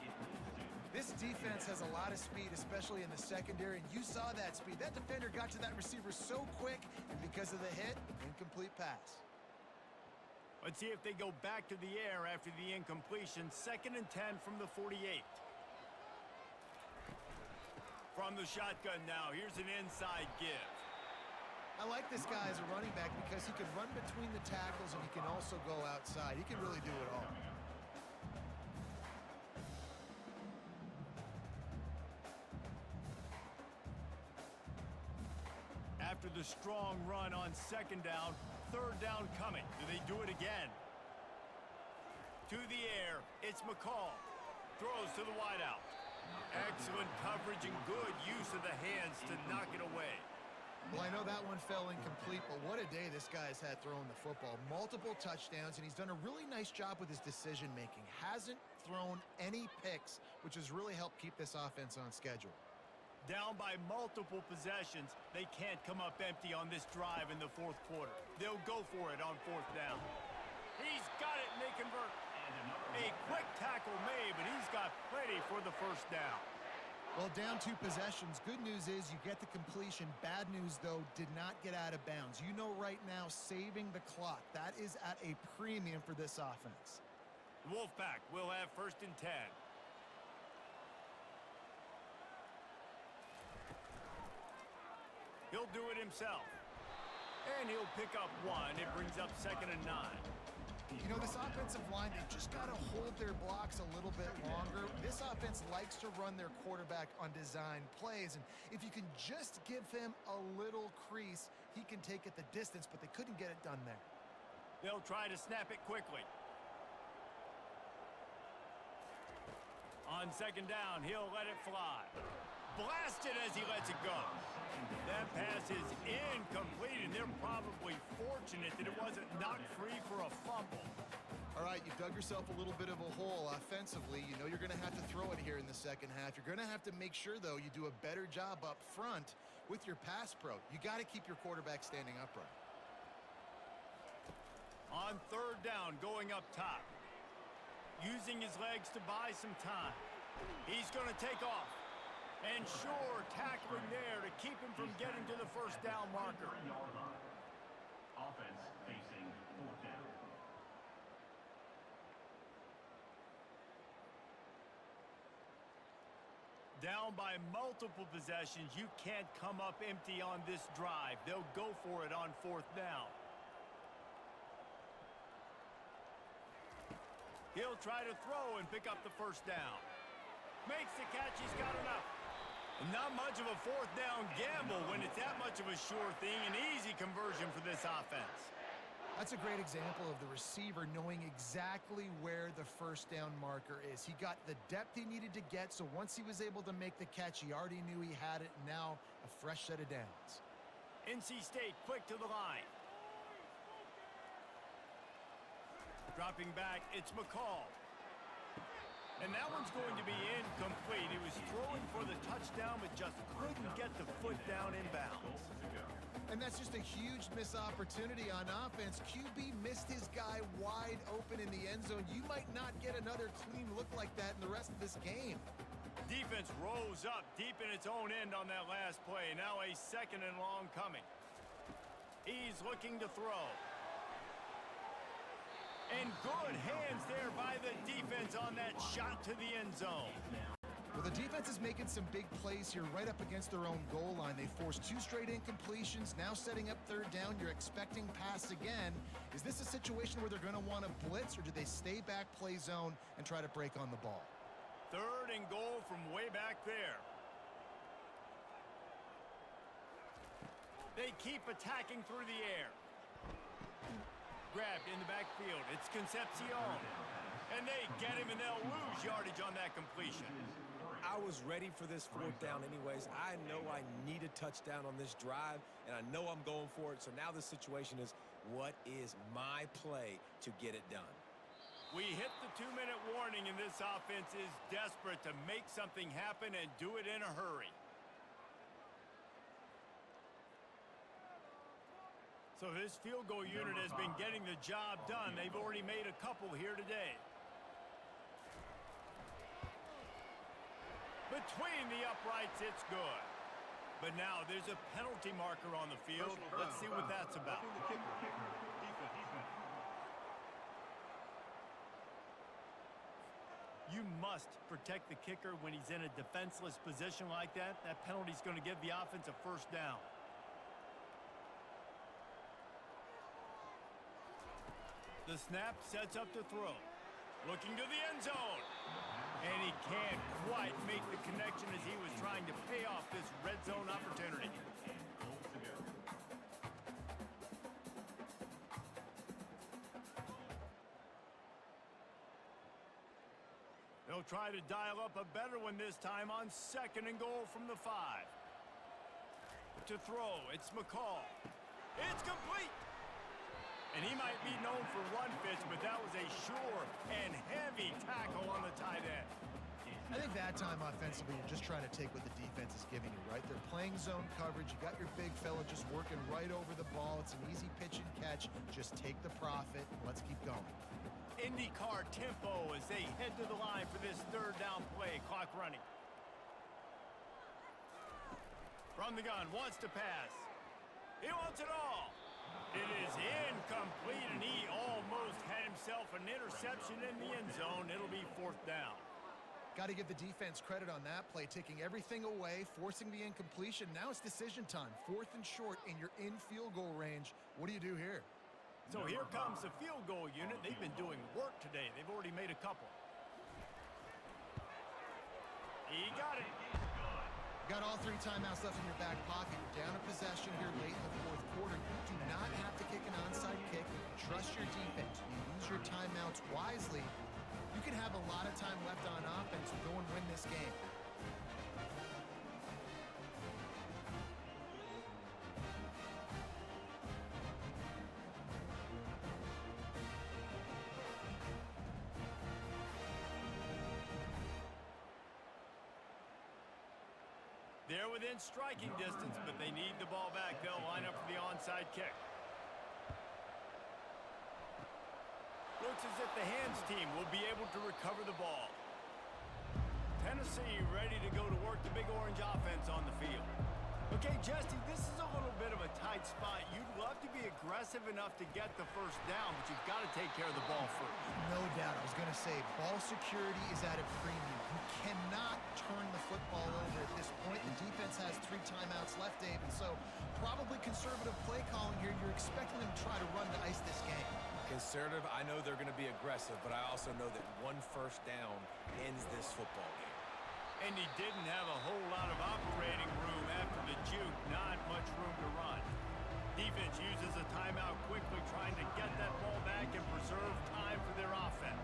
This defense has a lot of speed, especially in the secondary, and you saw that speed. That defender got to that receiver so quick, and because of the hit, incomplete pass. Let's see if they go back to the air after the incompletion. 2nd and 10 from the 48. From the shotgun now, here's an inside give. I like this guy as a running back because he can run between the tackles and he can also go outside. He can really do it all. After the strong run on 2nd down, 3rd down coming. Do they do it again? To the air, it's McCall. Throws to the wideout. Excellent coverage and good use of the hands to knock it away. Well, I know that one fell incomplete, but what a day this guy's had throwing the football. Multiple touchdowns, and he's done a really nice job with his decision-making. Hasn't thrown any picks, which has really helped keep this offense on schedule. Down by multiple possessions, they can't come up empty on this drive in the 4th quarter. They'll go for it on 4th down. He's got it, and they convert. A quick tackle made, but he's got plenty for the first down. Well, down 2 possessions. Good news is you get the completion. Bad news, though, did not get out of bounds. You know right now, saving the clock. That is at a premium for this offense. The Wolfpack will have 1st and 10. He'll do it himself. And he'll pick up 1. It brings up 2nd and 9. You know, this offensive line, they just got to hold their blocks a little bit longer. This offense likes to run their quarterback on design plays, and if you can just give him a little crease, he can take it the distance, but they couldn't get it done there. They'll try to snap it quickly. On 2nd down, he'll let it fly. Blasted as he lets it go. That pass is incomplete, and they're probably fortunate that it wasn't knocked free for a fumble. All right, you dug yourself a little bit of a hole offensively. You know you're going to have to throw it here in the second half. You're going to have to make sure, though, you do a better job up front with your pass pro. You got to keep your quarterback standing upright. On 3rd down, going up top. Using his legs to buy some time. He's going to take off. And sure, tackling there to keep him from getting to the first down marker. Offense facing 4th down. Down by multiple possessions, you can't come up empty on this drive. They'll go for it on 4th down. He'll try to throw and pick up the first down. Makes the catch, he's got enough. Not much of a 4th down gamble when it's that much of a sure thing. An easy conversion for this offense. That's a great example of the receiver knowing exactly where the first down marker is. He got the depth he needed to get, so once he was able to make the catch, he already knew he had it. Now a fresh set of downs. NC State quick to the line. Dropping back, it's McCall. And that one's going to be incomplete. He was throwing for the touchdown, but just couldn't get the foot down in bounds. And that's just a huge missed opportunity on offense. QB missed his guy wide open in the end zone. You might not get another clean look like that in the rest of this game. Defense rose up deep in its own end on that last play. Now a 2nd and long coming. He's looking to throw. And good hands there by the defense on that shot to the end zone. Well, the defense is making some big plays here right up against their own goal line. They forced 2 straight incompletions, now setting up third down. You're expecting pass again. Is this a situation where they're going to want to blitz, or do they stay back, play zone, and try to break on the ball? 3rd and goal from way back there. They keep attacking through the air. Grabbed in the backfield. It's Concepcion. And they get him, and they'll lose yardage on that completion. I was ready for this 4th down anyways. I know I need a touchdown on this drive, and I know I'm going for it. So now the situation is, what is my play to get it done? We hit the 2-minute warning, and this offense is desperate to make something happen and do it in a hurry. So this field goal unit has been getting the job done. They've already made a couple here today. Between the uprights, it's good. But now there's a penalty marker on the field. Let's see what that's about. You must protect the kicker when he's in a defenseless position like that. That penalty's going to give the offense a 1st down. The snap sets up the throw. Looking to the end zone. And he can't quite make the connection as he was trying to pay off this red zone opportunity. They'll try to dial up a better one this time on 2nd and goal from the 5. To throw, it's McCall. It's complete. And he might be known for run fits, but that was a sure and heavy tackle on the tight end. I think that time offensively, you're just trying to take what the defense is giving you, right? They're playing zone coverage. You got your big fella just working right over the ball. It's an easy pitch and catch. Just take the profit. Let's keep going. IndyCar tempo as they head to the line for this 3rd down play. Clock running. From the gun, wants to pass. He wants it all. It is incomplete, and he almost had himself an interception in the end zone. It'll be 4th down. Got to give the defense credit on that play, taking everything away, forcing the incompletion. Now it's decision time. 4th and short, and you're in field goal range. What do you do here? So here comes the field goal unit. They've been doing work today. They've already made a couple. He got it. Got all 3 timeouts left in your back pocket. You're down a possession here late in the 4th quarter. You do not have to kick an onside kick. Trust your defense. You use your timeouts wisely. You can have a lot of time left on offense to go and win this game. They're within striking distance, but they need the ball back. They'll line up for the onside kick. Looks as if the hands team will be able to recover the ball. Tennessee ready to go to work the Big Orange offense on the field. Okay, Jesse, this is a little bit of a tight spot. You'd love to be aggressive enough to get the 1st down, but you've got to take care of the ball first. No doubt. I was going to say, ball security is at a premium. You cannot turn the football over at this point. The defense has 3 timeouts left, Dave, and so probably conservative play calling here. You're expecting them to try to run to ice this game. Conservative, I know they're going to be aggressive, but I also know that 1 1st down ends this football game. And he didn't have a whole lot of operating room after the juke. Not much room to run. Defense uses a timeout quickly, trying to get that ball back and preserve time for their offense.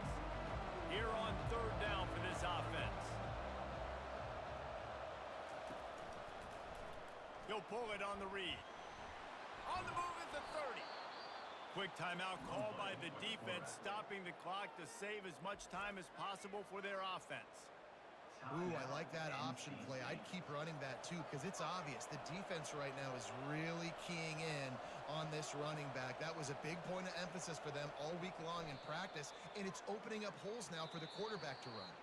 Here on 3rd down for this offense. He'll pull it on the read. On the move at the 30. Quick timeout called by the defense, stopping the clock to save as much time as possible for their offense. Ooh, I like that option play. I'd keep running that too because it's obvious the defense right now is really keying in on this running back. That was a big point of emphasis for them all week long in practice, and it's opening up holes now for the quarterback to run.